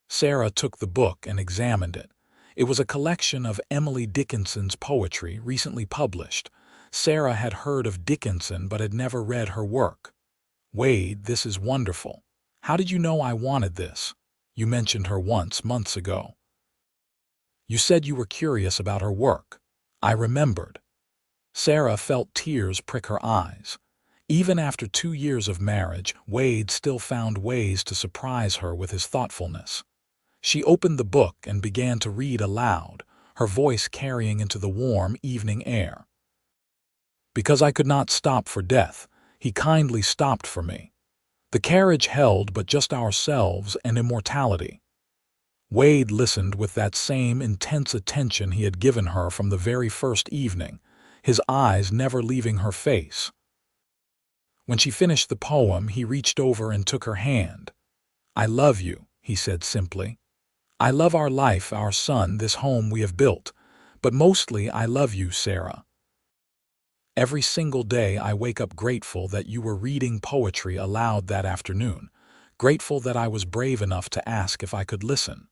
Sarah took the book and examined it. It was a collection of Emily Dickinson's poetry recently published. Sarah had heard of Dickinson but had never read her work. "Wade, this is wonderful. How did you know I wanted this? You mentioned her once, months ago. You said you were curious about her work." I remembered. Sarah felt tears prick her eyes. Even after 2 years of marriage, Wade still found ways to surprise her with his thoughtfulness. She opened the book and began to read aloud, her voice carrying into the warm evening air. "Because I could not stop for death, he kindly stopped for me. The carriage held but just ourselves and immortality." Wade listened with that same intense attention he had given her from the very first evening, his eyes never leaving her face. When she finished the poem, he reached over and took her hand. "I love you," he said simply. "I love our life, our son, this home we have built, but mostly I love you, Sarah. Every single day I wake up grateful that you were reading poetry aloud that afternoon, grateful that I was brave enough to ask if I could listen."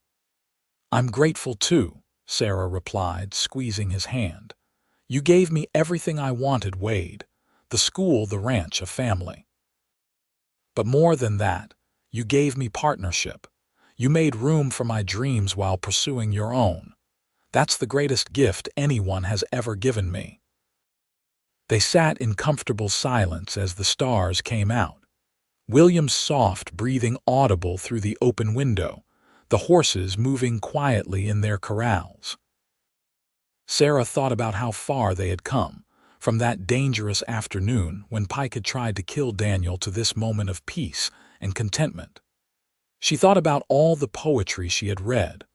"I'm grateful too," Sarah replied, squeezing his hand. "You gave me everything I wanted, Wade. The school, the ranch, a family. But more than that, you gave me partnership. You made room for my dreams while pursuing your own. That's the greatest gift anyone has ever given me." They sat in comfortable silence as the stars came out, William's soft breathing audible through the open window, the horses moving quietly in their corrals. Sarah thought about how far they had come, from that dangerous afternoon when Pike had tried to kill Daniel to this moment of peace and contentment. She thought about all the poetry she had read,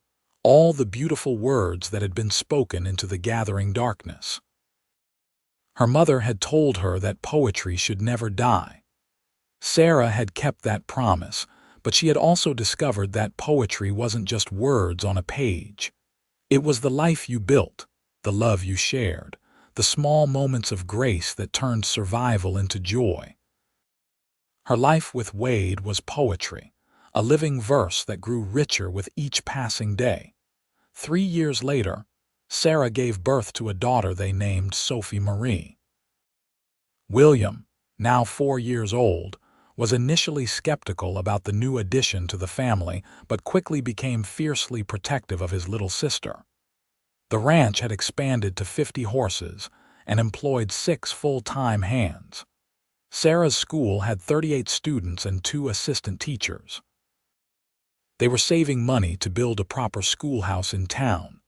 all the beautiful words that had been spoken into the gathering darkness. Her mother had told her that poetry should never die. Sarah had kept that promise, but she had also discovered that poetry wasn't just words on a page. It was the life you built, the love you shared, the small moments of grace that turned survival into joy. Her life with Wade was poetry, a living verse that grew richer with each passing day. 3 years later, Sarah gave birth to a daughter they named Sophie Marie. William, now 4 years old, was initially skeptical about the new addition to the family but quickly became fiercely protective of his little sister. The ranch had expanded to 50 horses and employed 6 full-time hands. Sarah's school had 38 students and 2 assistant teachers. They were saving money to build a proper schoolhouse in town,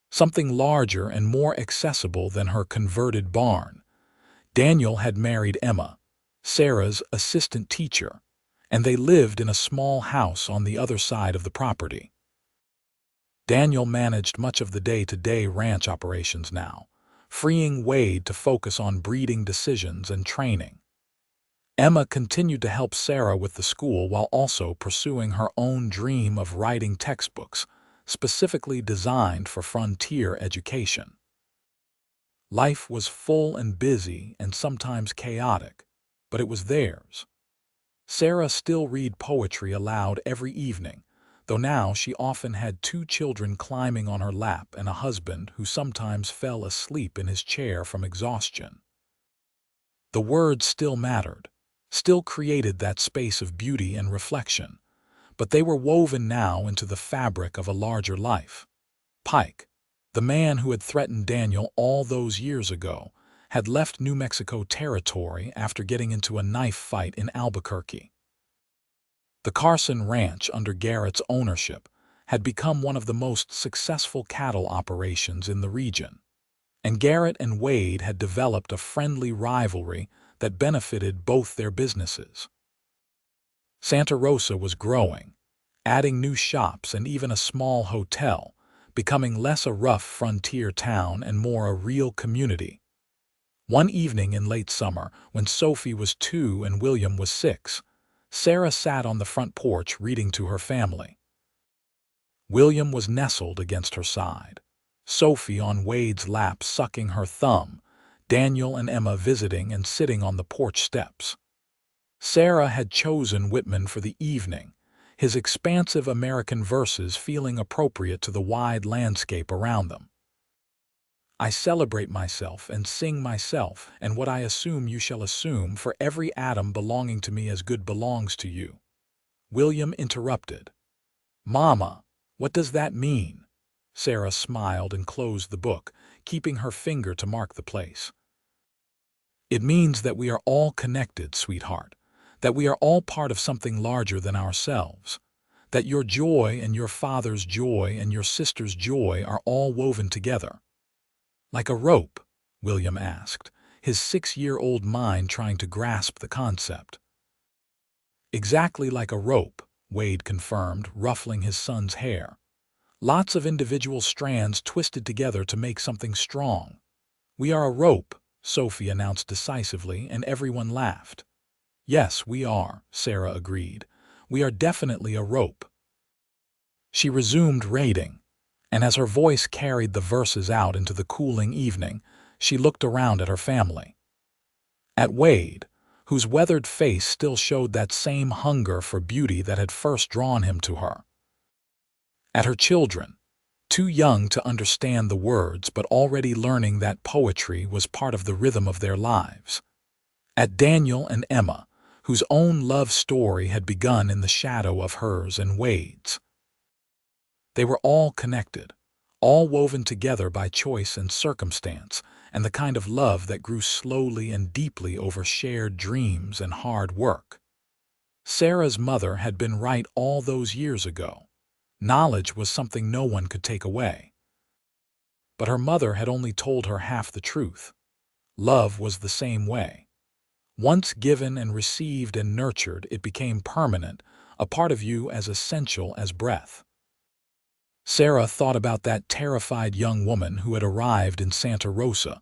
something larger and more accessible than her converted barn. Daniel had married Emma, Sarah's assistant teacher, and they lived in a small house on the other side of the property. Daniel managed much of the day-to-day ranch operations now, freeing Wade to focus on breeding decisions and training. Emma continued to help Sarah with the school while also pursuing her own dream of writing textbooks specifically designed for frontier education. Life was full and busy and sometimes chaotic, but it was theirs. Sarah still read poetry aloud every evening, though now she often had 2 children climbing on her lap and a husband who sometimes fell asleep in his chair from exhaustion. The words still mattered, still created that space of beauty and reflection, but they were woven now into the fabric of a larger life. Pike, the man who had threatened Daniel all those years ago, had left New Mexico territory after getting into a knife fight in Albuquerque. The Carson Ranch, under Garrett's ownership, had become one of the most successful cattle operations in the region, and Garrett and Wade had developed a friendly rivalry that benefited both their businesses. Santa Rosa was growing, adding new shops and even a small hotel, becoming less a rough frontier town and more a real community. One evening in late summer, when Sophie was 2 and William was 6, Sarah sat on the front porch reading to her family. William was nestled against her side, Sophie on Wade's lap sucking her thumb, Daniel and Emma visiting and sitting on the porch steps. Sarah had chosen Whitman for the evening, his expansive American verses feeling appropriate to the wide landscape around them. I celebrate myself and sing myself, and what I assume you shall assume, for every atom belonging to me as good belongs to you. William interrupted. Mama, what does that mean? Sarah smiled and closed the book, keeping her finger to mark the place. It means that we are all connected, sweetheart, that we are all part of something larger than ourselves, that your joy and your father's joy and your sister's joy are all woven together. Like a rope? William asked, his 6-year-old mind trying to grasp the concept. Exactly like a rope, Wade confirmed, ruffling his son's hair. Lots of individual strands twisted together to make something strong. We are a rope, Sophie announced decisively, and everyone laughed. Yes, we are, Sarah agreed. We are definitely a rope. She resumed reading, and as her voice carried the verses out into the cooling evening, she looked around at her family. At Wade, whose weathered face still showed that same hunger for beauty that had first drawn him to her. At her children, too young to understand the words but already learning that poetry was part of the rhythm of their lives. At Daniel and Emma, whose own love story had begun in the shadow of hers and Wade's. They were all connected, all woven together by choice and circumstance, and the kind of love that grew slowly and deeply over shared dreams and hard work. Sarah's mother had been right all those years ago. Knowledge was something no one could take away. But her mother had only told her half the truth. Love was the same way. Once given and received and nurtured, it became permanent, a part of you as essential as breath. Sarah thought about that terrified young woman who had arrived in Santa Rosa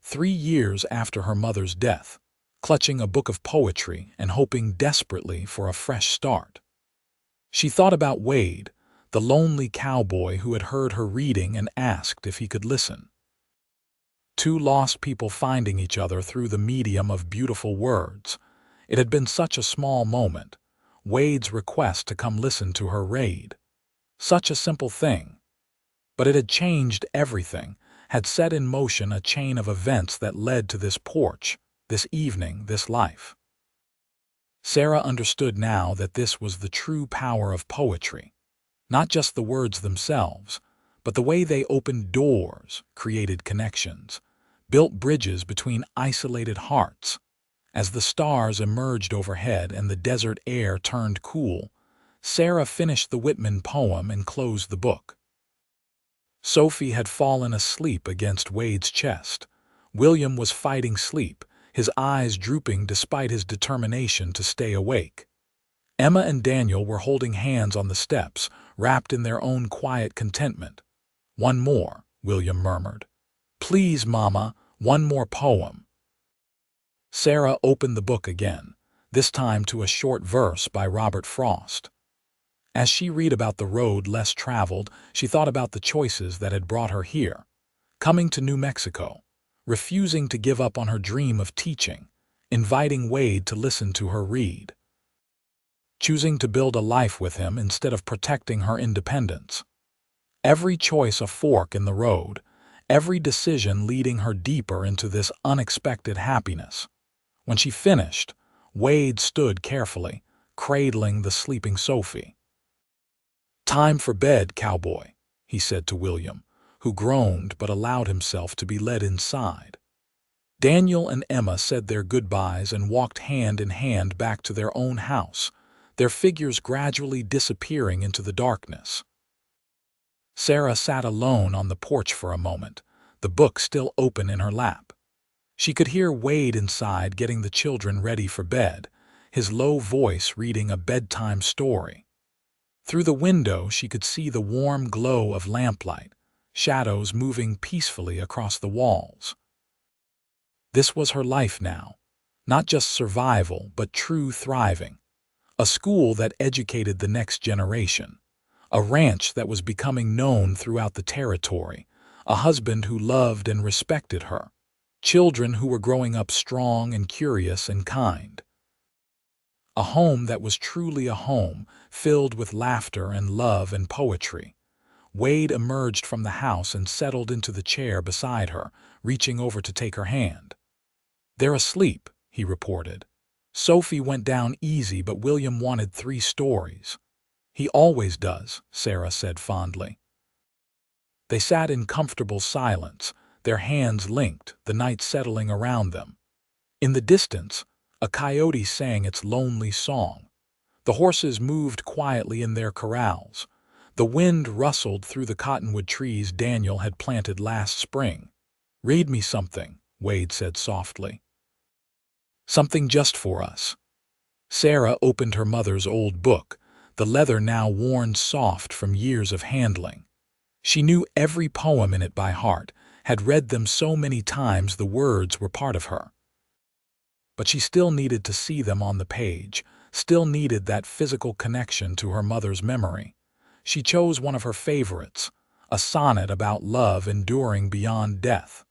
3 years after her mother's death, clutching a book of poetry and hoping desperately for a fresh start. She thought about Wade, the lonely cowboy who had heard her reading and asked if he could listen. 2 lost people finding each other through the medium of beautiful words. It had been such a small moment, Wade's request to come listen to her read. Such a simple thing. But it had changed everything, had set in motion a chain of events that led to this porch, this evening, this life. Sarah understood now that this was the true power of poetry. Not just the words themselves, but the way they opened doors, created connections, built bridges between isolated hearts. As the stars emerged overhead and the desert air turned cool, Sarah finished the Whitman poem and closed the book. Sophie had fallen asleep against Wade's chest. William was fighting sleep, his eyes drooping despite his determination to stay awake. Emma and Daniel were holding hands on the steps, wrapped in their own quiet contentment. "One more," William murmured. "Please, Mama, one more poem." Sarah opened the book again, this time to a short verse by Robert Frost. As she read about the road less traveled, she thought about the choices that had brought her here. Coming to New Mexico, refusing to give up on her dream of teaching, inviting Wade to listen to her read, choosing to build a life with him instead of protecting her independence. Every choice a fork in the road, every decision leading her deeper into this unexpected happiness. When she finished, Wade stood carefully, cradling the sleeping Sophie. "Time for bed, Cowboy," he said to William, who groaned but allowed himself to be led inside. Daniel and Emma said their goodbyes and walked hand in hand back to their own house, their figures gradually disappearing into the darkness. Sarah sat alone on the porch for a moment, the book still open in her lap. She could hear Wade inside getting the children ready for bed, his low voice reading a bedtime story. Through the window she could see the warm glow of lamplight, shadows moving peacefully across the walls. This was her life now, not just survival but true thriving. A school that educated the next generation, a ranch that was becoming known throughout the territory, a husband who loved and respected her, children who were growing up strong and curious and kind. A home that was truly a home, filled with laughter and love and poetry. Wade emerged from the house and settled into the chair beside her, reaching over to take her hand. "They're asleep," he reported. "Sophie went down easy, but William wanted 3 stories. "He always does," Sarah said fondly. They sat in comfortable silence, their hands linked, the night settling around them. In the distance, a coyote sang its lonely song. The horses moved quietly in their corrals. The wind rustled through the cottonwood trees Daniel had planted last spring. "Read me something," Wade said softly. "Something just for us." Sarah opened her mother's old book, the leather now worn soft from years of handling. She knew every poem in it by heart, had read them so many times the words were part of her. But she still needed to see them on the page, still needed that physical connection to her mother's memory. She chose one of her favorites, a sonnet about love enduring beyond death.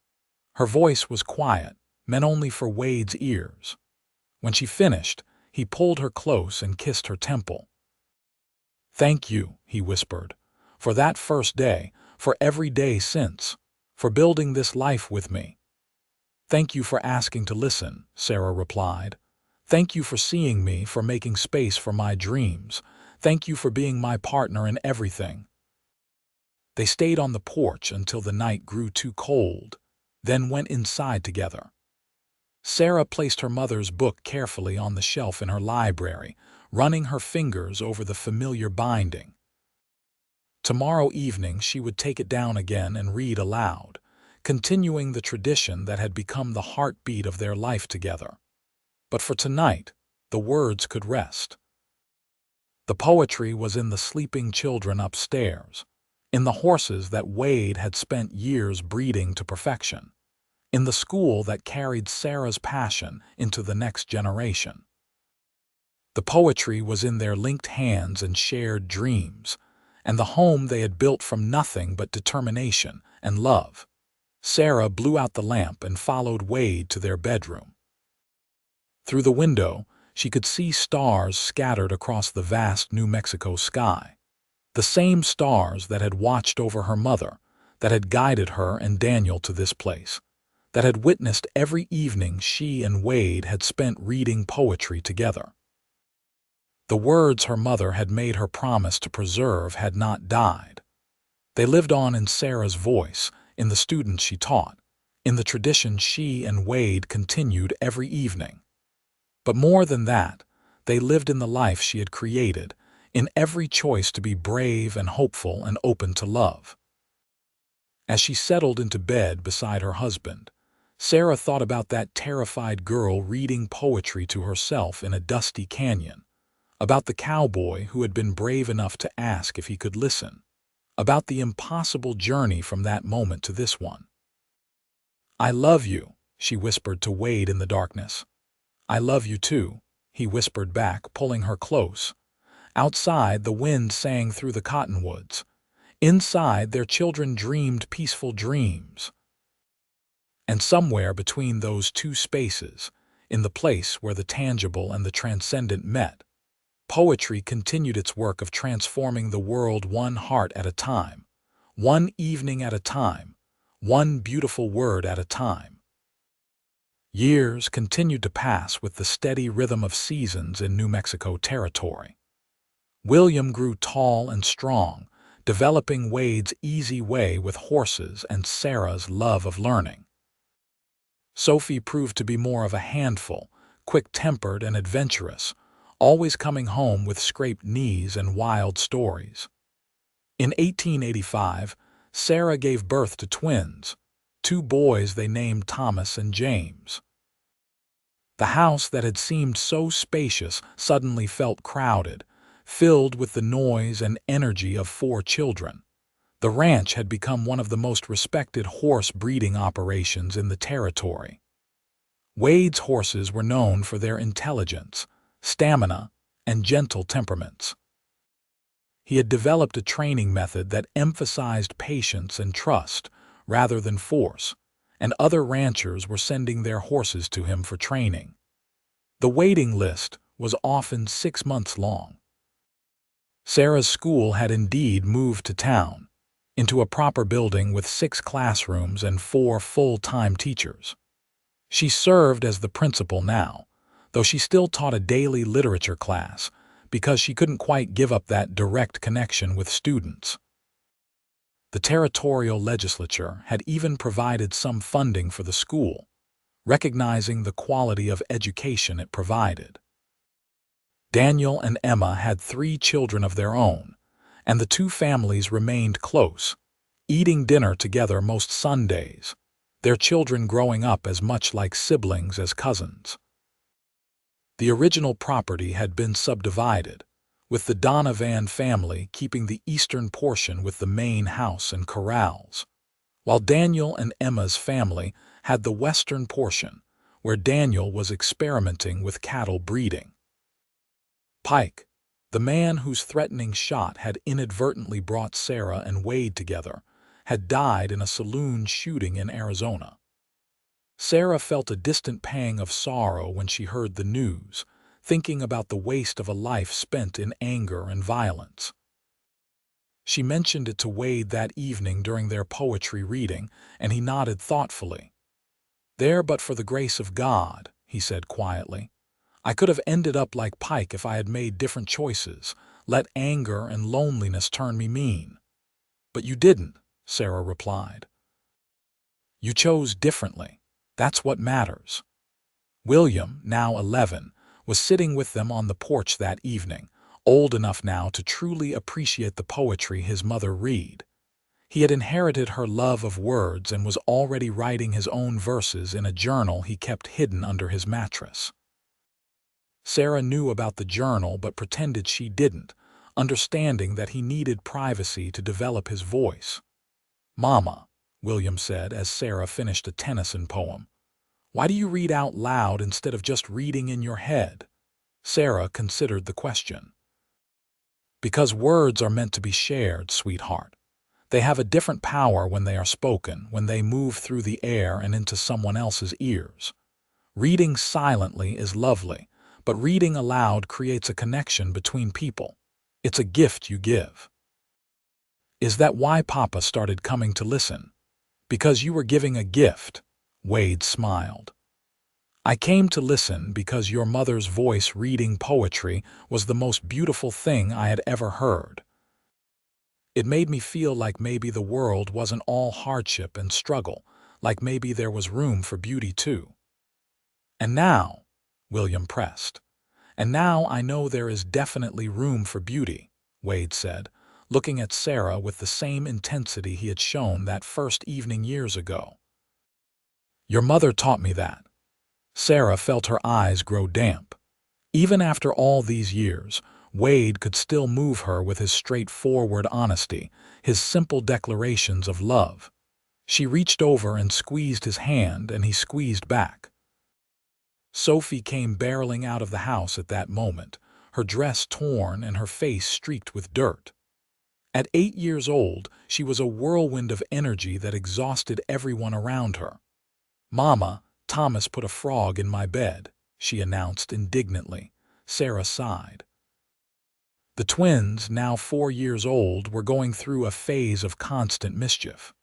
Her voice was quiet, meant only for Wade's ears. When she finished, he pulled her close and kissed her temple. "Thank you," he whispered, "for that first day, for every day since, for building this life with me." "Thank you for asking to listen," Sarah replied. "Thank you for seeing me, for making space for my dreams. Thank you for being my partner in everything." They stayed on the porch until the night grew too cold, then went inside together. Sarah placed her mother's book carefully on the shelf in her library, running her fingers over the familiar binding. Tomorrow evening she would take it down again and read aloud, continuing the tradition that had become the heartbeat of their life together. But for tonight, the words could rest. The poetry was in the sleeping children upstairs, in the horses that Wade had spent years breeding to perfection, in the school that carried Sarah's passion into the next generation. The poetry was in their linked hands and shared dreams, and the home they had built from nothing but determination and love. Sarah blew out the lamp and followed Wade to their bedroom. Through the window, she could see stars scattered across the vast New Mexico sky. The same stars that had watched over her mother, that had guided her and Daniel to this place, that had witnessed every evening she and Wade had spent reading poetry together. The words her mother had made her promise to preserve had not died. They lived on in Sarah's voice, in the students she taught, in the tradition she and Wade continued every evening. But more than that, they lived in the life she had created, in every choice to be brave and hopeful and open to love. As she settled into bed beside her husband, Sarah thought about that terrified girl reading poetry to herself in a dusty canyon, about the cowboy who had been brave enough to ask if he could listen, about the impossible journey from that moment to this one. "I love you," she whispered to Wade in the darkness. "I love you too," he whispered back, pulling her close. Outside, the wind sang through the cottonwoods. Inside, their children dreamed peaceful dreams. And somewhere between those two spaces, in the place where the tangible and the transcendent met, poetry continued its work of transforming the world one heart at a time, one evening at a time, one beautiful word at a time. Years continued to pass with the steady rhythm of seasons in New Mexico territory. William grew tall and strong, developing Wade's easy way with horses and Sarah's love of learning. Sophie proved to be more of a handful, quick-tempered and adventurous, always coming home with scraped knees and wild stories. In 1885, Sarah gave birth to twins, two boys they named Thomas and James. The house that had seemed so spacious suddenly felt crowded, filled with the noise and energy of 4 children. The ranch had become one of the most respected horse breeding operations in the territory. Wade's horses were known for their intelligence, stamina, and gentle temperaments. He had developed a training method that emphasized patience and trust rather than force, and other ranchers were sending their horses to him for training. The waiting list was often 6 months long. Sarah's school had indeed moved to town, into a proper building with 6 classrooms and 4 full-time teachers. She served as the principal now, though she still taught a daily literature class because she couldn't quite give up that direct connection with students. The territorial legislature had even provided some funding for the school, recognizing the quality of education it provided. Daniel and Emma had 3 children of their own, and the 2 families remained close, eating dinner together most Sundays, their children growing up as much like siblings as cousins. The original property had been subdivided, with the Donovan family keeping the eastern portion with the main house and corrals, while Daniel and Emma's family had the western portion, where Daniel was experimenting with cattle breeding. Pike, the man whose threatening shot had inadvertently brought Sarah and Wade together, had died in a saloon shooting in Arizona. Sarah felt a distant pang of sorrow when she heard the news, thinking about the waste of a life spent in anger and violence. She mentioned it to Wade that evening during their poetry reading, and he nodded thoughtfully. "There but for the grace of God," he said quietly. "I could have ended up like Pike if I had made different choices, let anger and loneliness turn me mean." "But you didn't," Sarah replied. "You chose differently. That's what matters." William, now 11, was sitting with them on the porch that evening, old enough now to truly appreciate the poetry his mother read. He had inherited her love of words and was already writing his own verses in a journal he kept hidden under his mattress. Sarah knew about the journal but pretended she didn't, understanding that he needed privacy to develop his voice. "Mama," William said as Sarah finished a Tennyson poem, "why do you read out loud instead of just reading in your head?" Sarah considered the question. "Because words are meant to be shared, sweetheart. They have a different power when they are spoken, when they move through the air and into someone else's ears. Reading silently is lovely, but reading aloud creates a connection between people. It's a gift you give." "Is that why Papa started coming to listen? Because you were giving a gift?" Wade smiled. I came to listen because your mother's voice reading poetry was the most beautiful thing I had ever heard. It made me feel like maybe the world wasn't all hardship and struggle, like maybe there was room for beauty too. And now, William pressed, and now I know there is definitely room for beauty, Wade said, looking at Sarah with the same intensity he had shown that first evening years ago. Your mother taught me that. Sarah felt her eyes grow damp. Even after all these years, Wade could still move her with his straightforward honesty, his simple declarations of love. She reached over and squeezed his hand, and he squeezed back. Sophie came barreling out of the house at that moment, her dress torn and her face streaked with dirt. At 8 years old, she was a whirlwind of energy that exhausted everyone around her. "Mama, Thomas put a frog in my bed," she announced indignantly. Sarah sighed. The twins, now 4 years old, were going through a phase of constant mischief.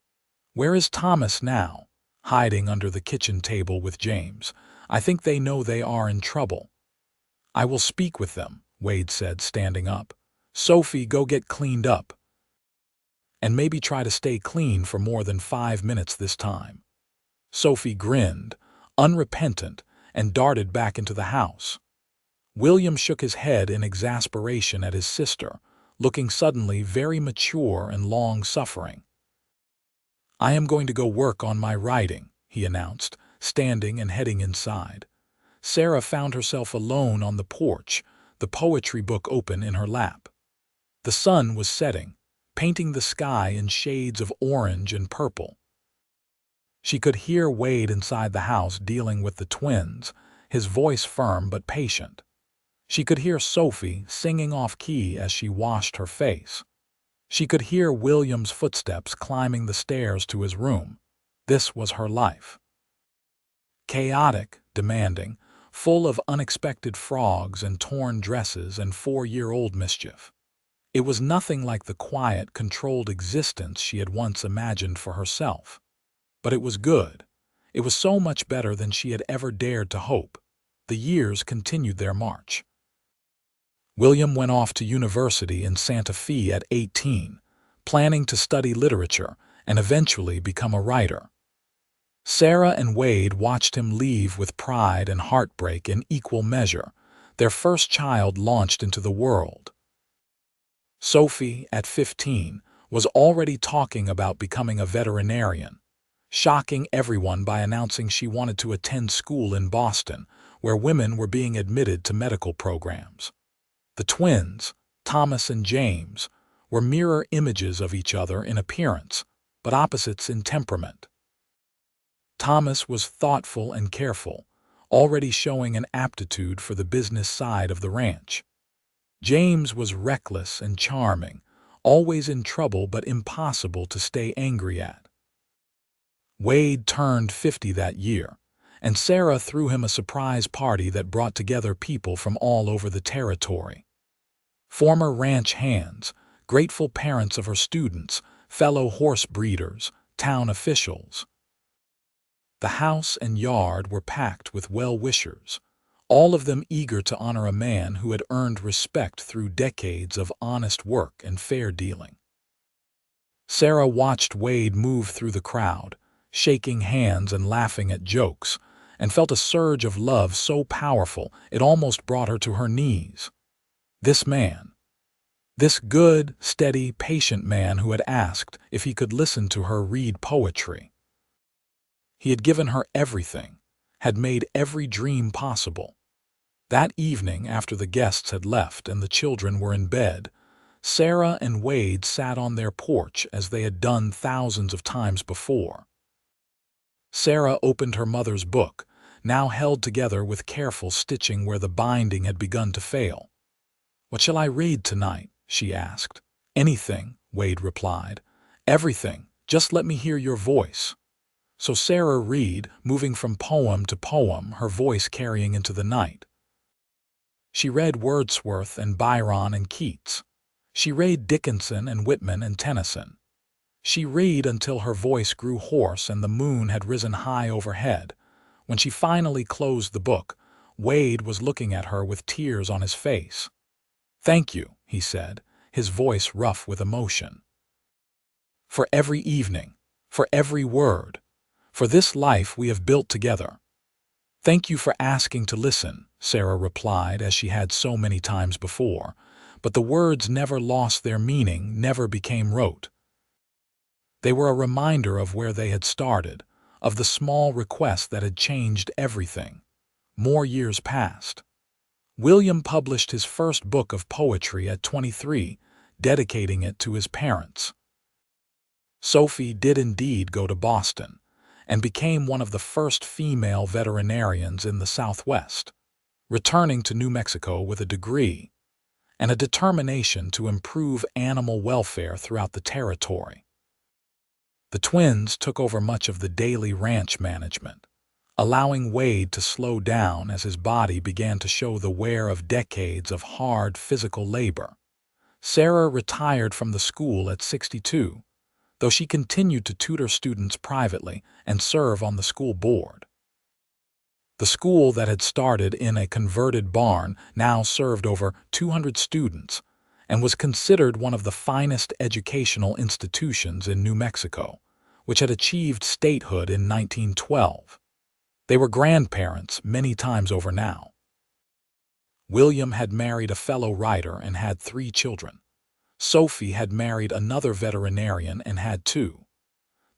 "Where is Thomas now?" "Hiding under the kitchen table with James. I think they know they are in trouble." "I will speak with them," Wade said, standing up. "Sophie, go get cleaned up. And maybe try to stay clean for more than 5 minutes this time." Sophie grinned, unrepentant, and darted back into the house. William shook his head in exasperation at his sister, looking suddenly very mature and long-suffering. "I am going to go work on my writing," he announced, standing and heading inside. Sarah found herself alone on the porch, the poetry book open in her lap. The sun was setting, painting the sky in shades of orange and purple. She could hear Wade inside the house dealing with the twins, his voice firm but patient. She could hear Sophie singing off-key as she washed her face. She could hear William's footsteps climbing the stairs to his room. This was her life. Chaotic, demanding, full of unexpected frogs and torn dresses and 4-year-old mischief. It was nothing like the quiet, controlled existence she had once imagined for herself. But it was good. It was so much better than she had ever dared to hope. The years continued their march. William went off to university in Santa Fe at 18, planning to study literature and eventually become a writer. Sarah and Wade watched him leave with pride and heartbreak in equal measure. Their first child launched into the world. Sophie, at 15, was already talking about becoming a veterinarian, shocking everyone by announcing she wanted to attend school in Boston, where women were being admitted to medical programs. The twins, Thomas and James, were mirror images of each other in appearance, but opposites in temperament. Thomas was thoughtful and careful, already showing an aptitude for the business side of the ranch. James was reckless and charming, always in trouble but impossible to stay angry at. Wade turned 50 that year, and Sarah threw him a surprise party that brought together people from all over the territory. Former ranch hands, grateful parents of her students, fellow horse breeders, town officials. The house and yard were packed with well-wishers, all of them eager to honor a man who had earned respect through decades of honest work and fair dealing. Sarah watched Wade move through the crowd, shaking hands and laughing at jokes, and felt a surge of love so powerful it almost brought her to her knees. This man, this good, steady, patient man who had asked if he could listen to her read poetry. He had given her everything, had made every dream possible. That evening, after the guests had left and the children were in bed, Sarah and Wade sat on their porch as they had done thousands of times before. Sarah opened her mother's book, now held together with careful stitching where the binding had begun to fail. "What shall I read tonight?" she asked. "Anything," Wade replied. "Everything. Just let me hear your voice." So Sarah read, moving from poem to poem, her voice carrying into the night. She read Wordsworth and Byron and Keats. She read Dickinson and Whitman and Tennyson. She read until her voice grew hoarse and the moon had risen high overhead, When she finally closed the book, Wade was looking at her with tears on his face. "Thank you," he said, his voice rough with emotion. "For every evening, for every word, for this life we have built together." "Thank you for asking to listen," Sarah replied as she had so many times before, but the words never lost their meaning, never became rote. They were a reminder of where they had started, of the small request that had changed everything. More years passed. William published his first book of poetry at 23, dedicating it to his parents. Sophie did indeed go to Boston, and became one of the first female veterinarians in the Southwest, returning to New Mexico with a degree and a determination to improve animal welfare throughout the territory. The twins took over much of the daily ranch management, allowing Wade to slow down as his body began to show the wear of decades of hard physical labor. Sarah retired from the school at 62, though she continued to tutor students privately and serve on the school board. The school that had started in a converted barn now served over 200 students and was considered one of the finest educational institutions in New Mexico, which had achieved statehood in 1912. They were grandparents many times over now. William had married a fellow writer and had 3 children. Sophie had married another veterinarian and had 2.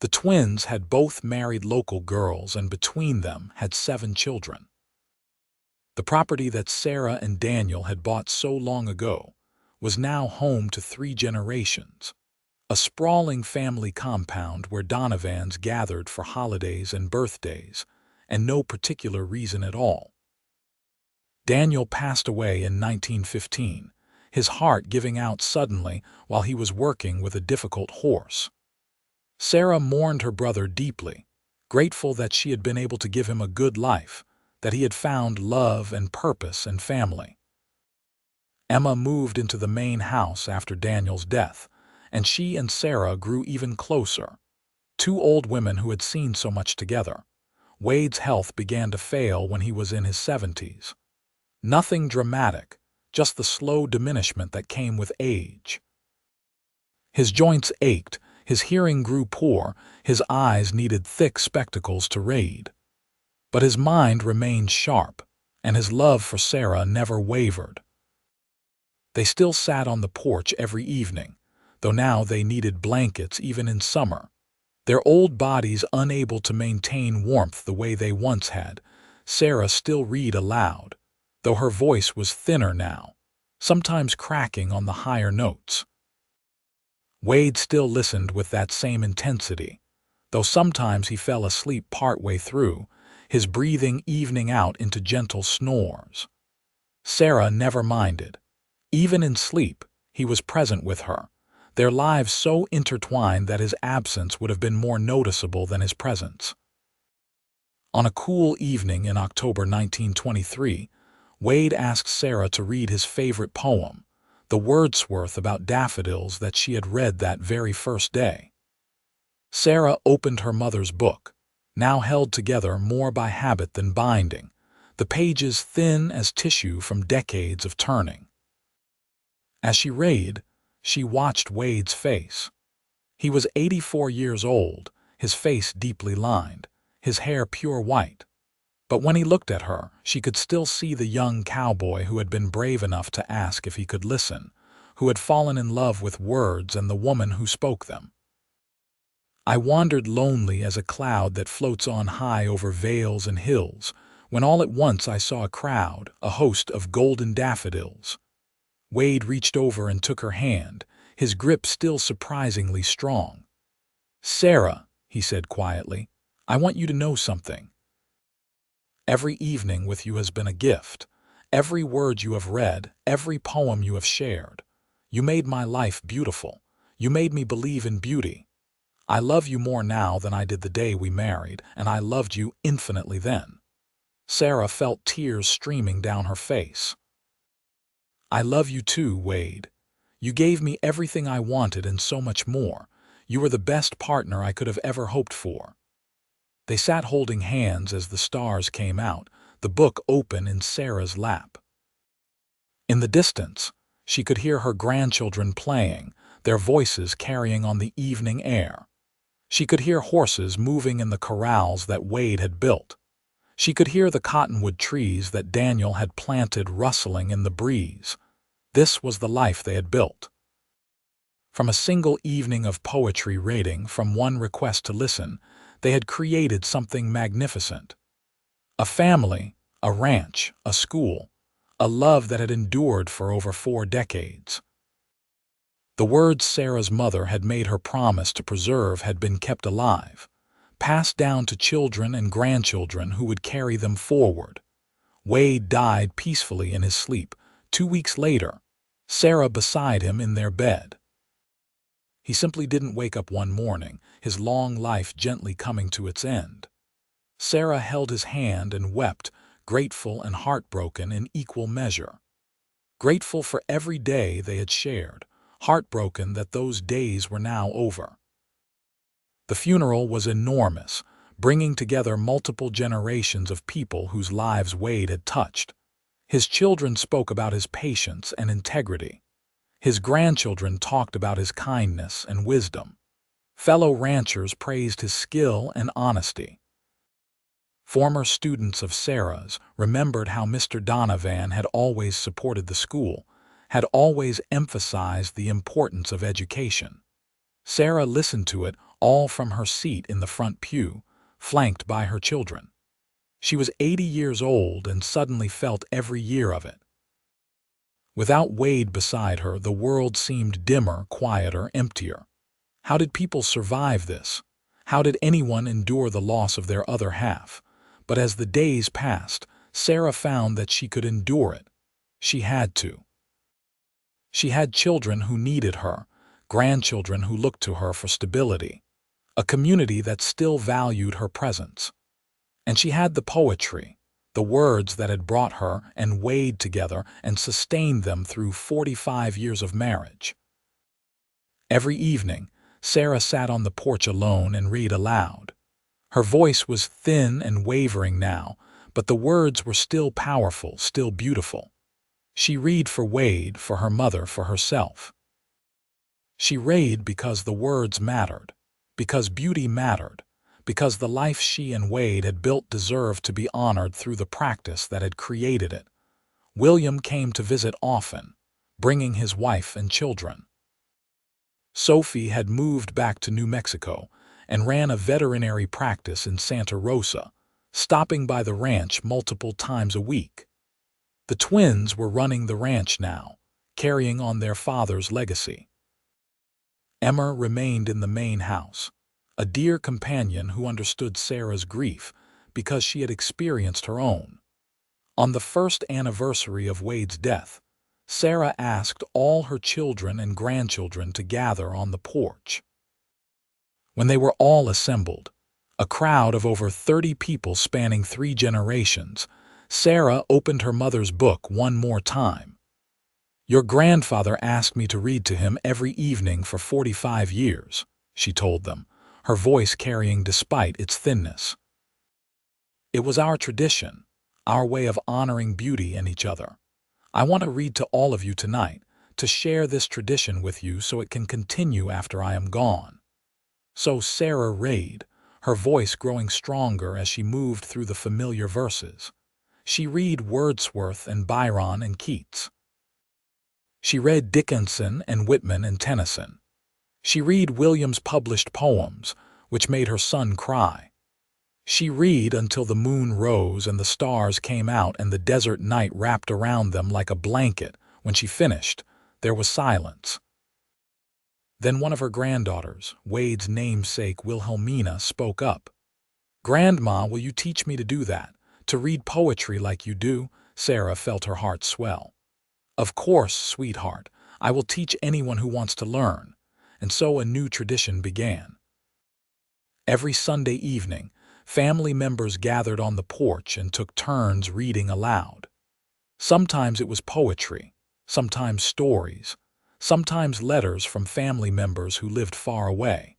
The twins had both married local girls and between them had 7 children. The property that Sarah and Daniel had bought so long ago was now home to 3 generations, a sprawling family compound where Donovans gathered for holidays and birthdays, and no particular reason at all. Daniel passed away in 1915, his heart giving out suddenly while he was working with a difficult horse. Sarah mourned her brother deeply, grateful that she had been able to give him a good life, that he had found love and purpose and family. Emma moved into the main house after Daniel's death, and she and Sarah grew even closer. 2 old women who had seen so much together. Wade's health began to fail when he was in his 70s. Nothing dramatic, just the slow diminishment that came with age. His joints ached, his hearing grew poor, his eyes needed thick spectacles to read. But his mind remained sharp, and his love for Sarah never wavered. They still sat on the porch every evening, though now they needed blankets even in summer. Their old bodies unable to maintain warmth the way they once had, Sarah still read aloud, though her voice was thinner now, sometimes cracking on the higher notes. Wade still listened with that same intensity, though sometimes he fell asleep partway through, his breathing evening out into gentle snores. Sarah never minded. Even in sleep, he was present with her, their lives so intertwined that his absence would have been more noticeable than his presence. On a cool evening in October 1923, Wade asked Sarah to read his favorite poem, the Wordsworth about daffodils that she had read that very first day. Sarah opened her mother's book, now held together more by habit than binding, the pages thin as tissue from decades of turning. As she read, she watched Wade's face. He was 84 years old, his face deeply lined, his hair pure white. But when he looked at her, she could still see the young cowboy who had been brave enough to ask if he could listen, who had fallen in love with words and the woman who spoke them. I wandered lonely as a cloud that floats on high over vales and hills, when all at once I saw a crowd, a host of golden daffodils. Wade reached over and took her hand, his grip still surprisingly strong. "Sarah," he said quietly, "I want you to know something. Every evening with you has been a gift. Every word you have read, every poem you have shared. You made my life beautiful. You made me believe in beauty. I love you more now than I did the day we married, and I loved you infinitely then." Sarah felt tears streaming down her face. "I love you too, Wade. You gave me everything I wanted and so much more. You were the best partner I could have ever hoped for." They sat holding hands as the stars came out, the book open in Sarah's lap. In the distance, she could hear her grandchildren playing, their voices carrying on the evening air. She could hear horses moving in the corrals that Wade had built. She could hear the cottonwood trees that Daniel had planted rustling in the breeze. This was the life they had built. From a single evening of poetry reading, from one request to listen, they had created something magnificent. A family, a ranch, a school, a love that had endured for over 4 decades. The words Sarah's mother had made her promise to preserve had been kept alive, passed down to children and grandchildren who would carry them forward. Wade died peacefully in his sleep. 2 weeks later, Sarah beside him in their bed. He simply didn't wake up one morning, his long life gently coming to its end. Sarah held his hand and wept, grateful and heartbroken in equal measure. Grateful for every day they had shared, heartbroken that those days were now over. The funeral was enormous, bringing together multiple generations of people whose lives Wade had touched. His children spoke about his patience and integrity. His grandchildren talked about his kindness and wisdom. Fellow ranchers praised his skill and honesty. Former students of Sarah's remembered how Mr. Donovan had always supported the school, had always emphasized the importance of education. Sarah listened to it all from her seat in the front pew, flanked by her children. She was 80 years old and suddenly felt every year of it. Without Wade beside her, the world seemed dimmer, quieter, emptier. How did people survive this? How did anyone endure the loss of their other half? But as the days passed, Sarah found that she could endure it. She had to. She had children who needed her, grandchildren who looked to her for stability, a community that still valued her presence. And she had the poetry, the words that had brought her and Wade together and sustained them through 45 years of marriage. Every evening, Sarah sat on the porch alone and read aloud. Her voice was thin and wavering now, but the words were still powerful, still beautiful. She read for Wade, for her mother, for herself. She read because the words mattered, because beauty mattered, because the life she and Wade had built deserved to be honored through the practice that had created it. William came to visit often, bringing his wife and children. Sophie had moved back to New Mexico and ran a veterinary practice in Santa Rosa, stopping by the ranch multiple times a week. The twins were running the ranch now, carrying on their father's legacy. Emma remained in the main house, a dear companion who understood Sarah's grief because she had experienced her own. On the first anniversary of Wade's death, Sarah asked all her children and grandchildren to gather on the porch. When they were all assembled, a crowd of over 30 people spanning 3 generations, Sarah opened her mother's book one more time. "Your grandfather asked me to read to him every evening for 45 years, she told them, her voice carrying despite its thinness. "It was our tradition, our way of honoring beauty and each other. I want to read to all of you tonight, to share this tradition with you so it can continue after I am gone." So Sarah read, her voice growing stronger as she moved through the familiar verses. She read Wordsworth and Byron and Keats. She read Dickinson and Whitman and Tennyson. She read William's published poems, which made her son cry. She read until the moon rose and the stars came out and the desert night wrapped around them like a blanket. When she finished, there was silence. Then one of her granddaughters, Wade's namesake Wilhelmina, spoke up. "Grandma, will you teach me to do that, to read poetry like you do?" Sarah felt her heart swell. "Of course, sweetheart, I will teach anyone who wants to learn." And so a new tradition began. Every Sunday evening, family members gathered on the porch and took turns reading aloud. Sometimes it was poetry, sometimes stories, sometimes letters from family members who lived far away.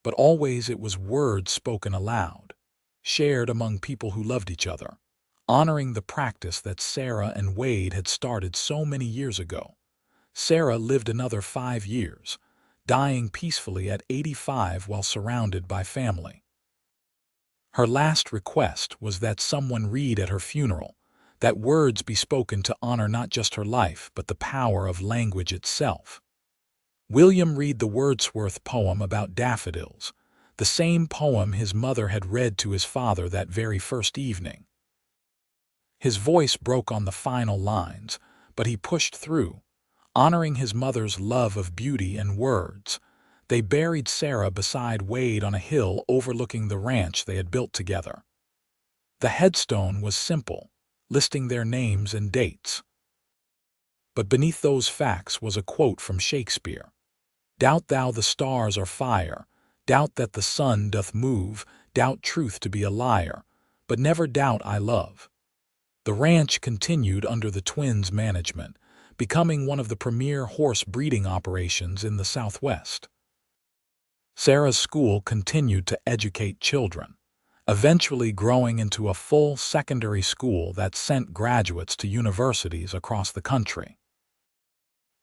but always it was words spoken aloud, shared among people who loved each other, honoring the practice that Sarah and Wade had started so many years ago. Sarah lived another 5 years, dying peacefully at 85 while surrounded by family. Her last request was that someone read at her funeral, that words be spoken to honor not just her life but the power of language itself. William read the Wordsworth poem about daffodils, the same poem his mother had read to his father that very first evening. His voice broke on the final lines, but he pushed through, honoring his mother's love of beauty and words. They buried Sarah beside Wade on a hill overlooking the ranch they had built together. The headstone was simple, listing their names and dates. But beneath those facts was a quote from Shakespeare. "Doubt thou the stars are fire, doubt that the sun doth move, doubt truth to be a liar, but never doubt I love." The ranch continued under the twins' management, becoming one of the premier horse breeding operations in the Southwest. Sarah's school continued to educate children, eventually growing into a full secondary school that sent graduates to universities across the country.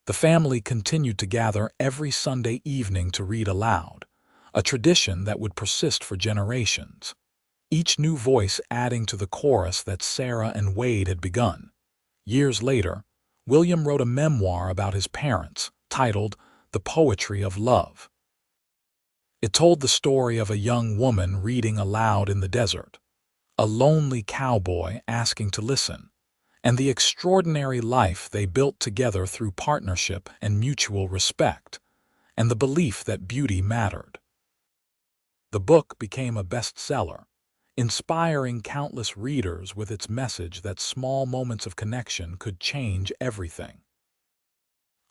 The family continued to gather every Sunday evening to read aloud, a tradition that would persist for generations, each new voice adding to the chorus that Sarah and Wade had begun. Years later, William wrote a memoir about his parents, titled The Poetry of Love. It told the story of a young woman reading aloud in the desert, a lonely cowboy asking to listen, and the extraordinary life they built together through partnership and mutual respect, and the belief that beauty mattered. The book became a bestseller, inspiring countless readers with its message that small moments of connection could change everything.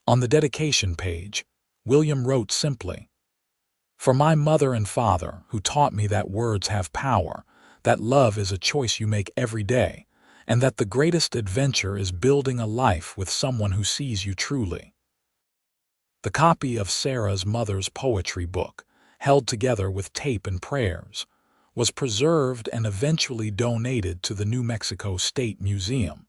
On the dedication page, William wrote simply, "For my mother and father, who taught me that words have power, that love is a choice you make every day, and that the greatest adventure is building a life with someone who sees you truly." The copy of Sarah's mother's poetry book, held together with tape and prayers, was preserved and eventually donated to the New Mexico State Museum,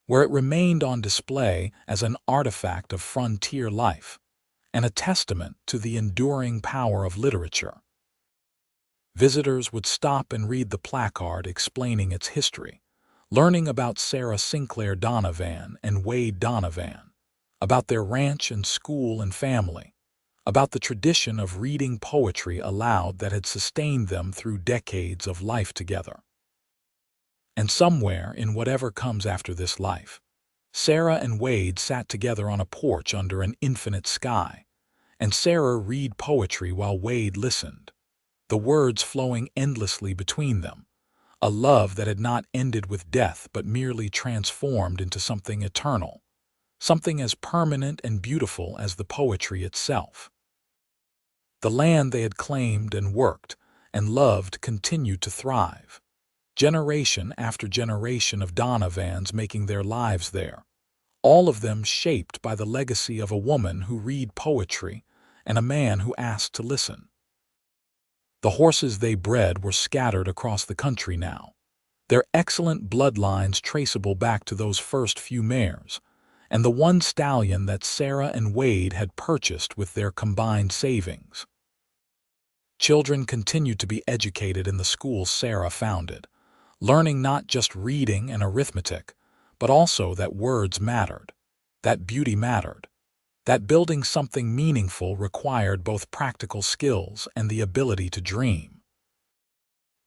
where it remained on display as an artifact of frontier life and a testament to the enduring power of literature. Visitors would stop and read the placard explaining its history, learning about Sarah Sinclair Donovan and Wade Donovan, about their ranch and school and family, about the tradition of reading poetry aloud that had sustained them through decades of life together. And somewhere in whatever comes after this life, Sarah and Wade sat together on a porch under an infinite sky, and Sarah read poetry while Wade listened, the words flowing endlessly between them, a love that had not ended with death but merely transformed into something eternal, something as permanent and beautiful as the poetry itself. The land they had claimed and worked and loved continued to thrive, generation after generation of Donovans making their lives there, all of them shaped by the legacy of a woman who read poetry and a man who asked to listen. The horses they bred were scattered across the country now, their excellent bloodlines traceable back to those first few mares, and the one stallion that Sarah and Wade had purchased with their combined savings. Children continued to be educated in the schools Sarah founded, learning not just reading and arithmetic, but also that words mattered, that beauty mattered, that building something meaningful required both practical skills and the ability to dream.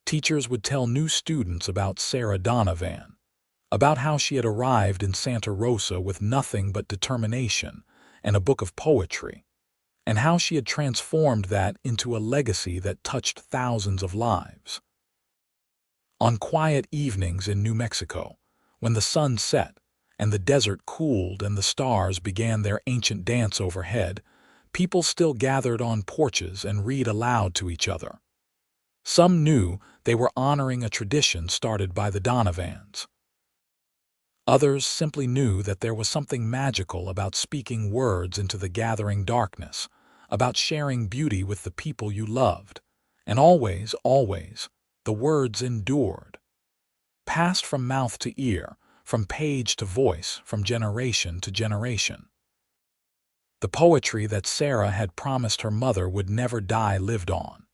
Teachers would tell new students about Sarah Donovan, about how she had arrived in Santa Rosa with nothing but determination and a book of poetry, and how she had transformed that into a legacy that touched thousands of lives. On quiet evenings in New Mexico, when the sun set and the desert cooled and the stars began their ancient dance overhead, people still gathered on porches and read aloud to each other. Some knew they were honoring a tradition started by the Donovans. Others simply knew that there was something magical about speaking words into the gathering darkness, about sharing beauty with the people you loved. And always, always, the words endured, passed from mouth to ear, from page to voice, from generation to generation. The poetry that Sarah had promised her mother would never die lived on,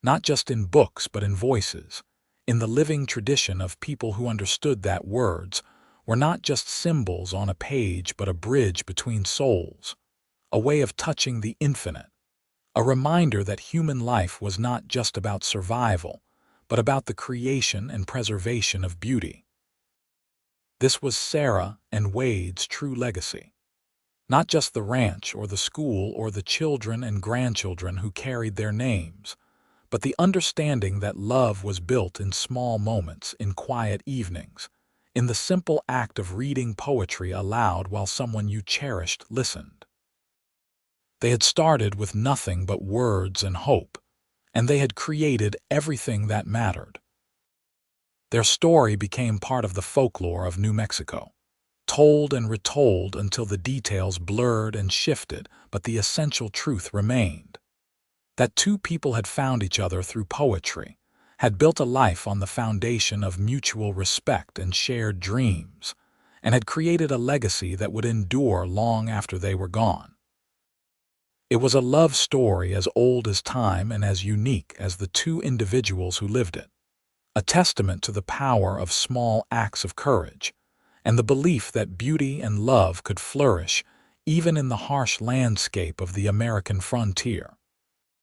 not just in books but in voices, in the living tradition of people who understood that words were not just symbols on a page but a bridge between souls, a way of touching the infinite, a reminder that human life was not just about survival, but about the creation and preservation of beauty. This was Sarah and Wade's true legacy. Not just the ranch or the school or the children and grandchildren who carried their names, but the understanding that love was built in small moments, in quiet evenings, in the simple act of reading poetry aloud while someone you cherished listened. They had started with nothing but words and hope, and they had created everything that mattered. Their story became part of the folklore of New Mexico, told and retold until the details blurred and shifted, but the essential truth remained. That two people had found each other through poetry, had built a life on the foundation of mutual respect and shared dreams, and had created a legacy that would endure long after they were gone. It was a love story as old as time and as unique as the two individuals who lived it, a testament to the power of small acts of courage, and the belief that beauty and love could flourish even in the harsh landscape of the American frontier.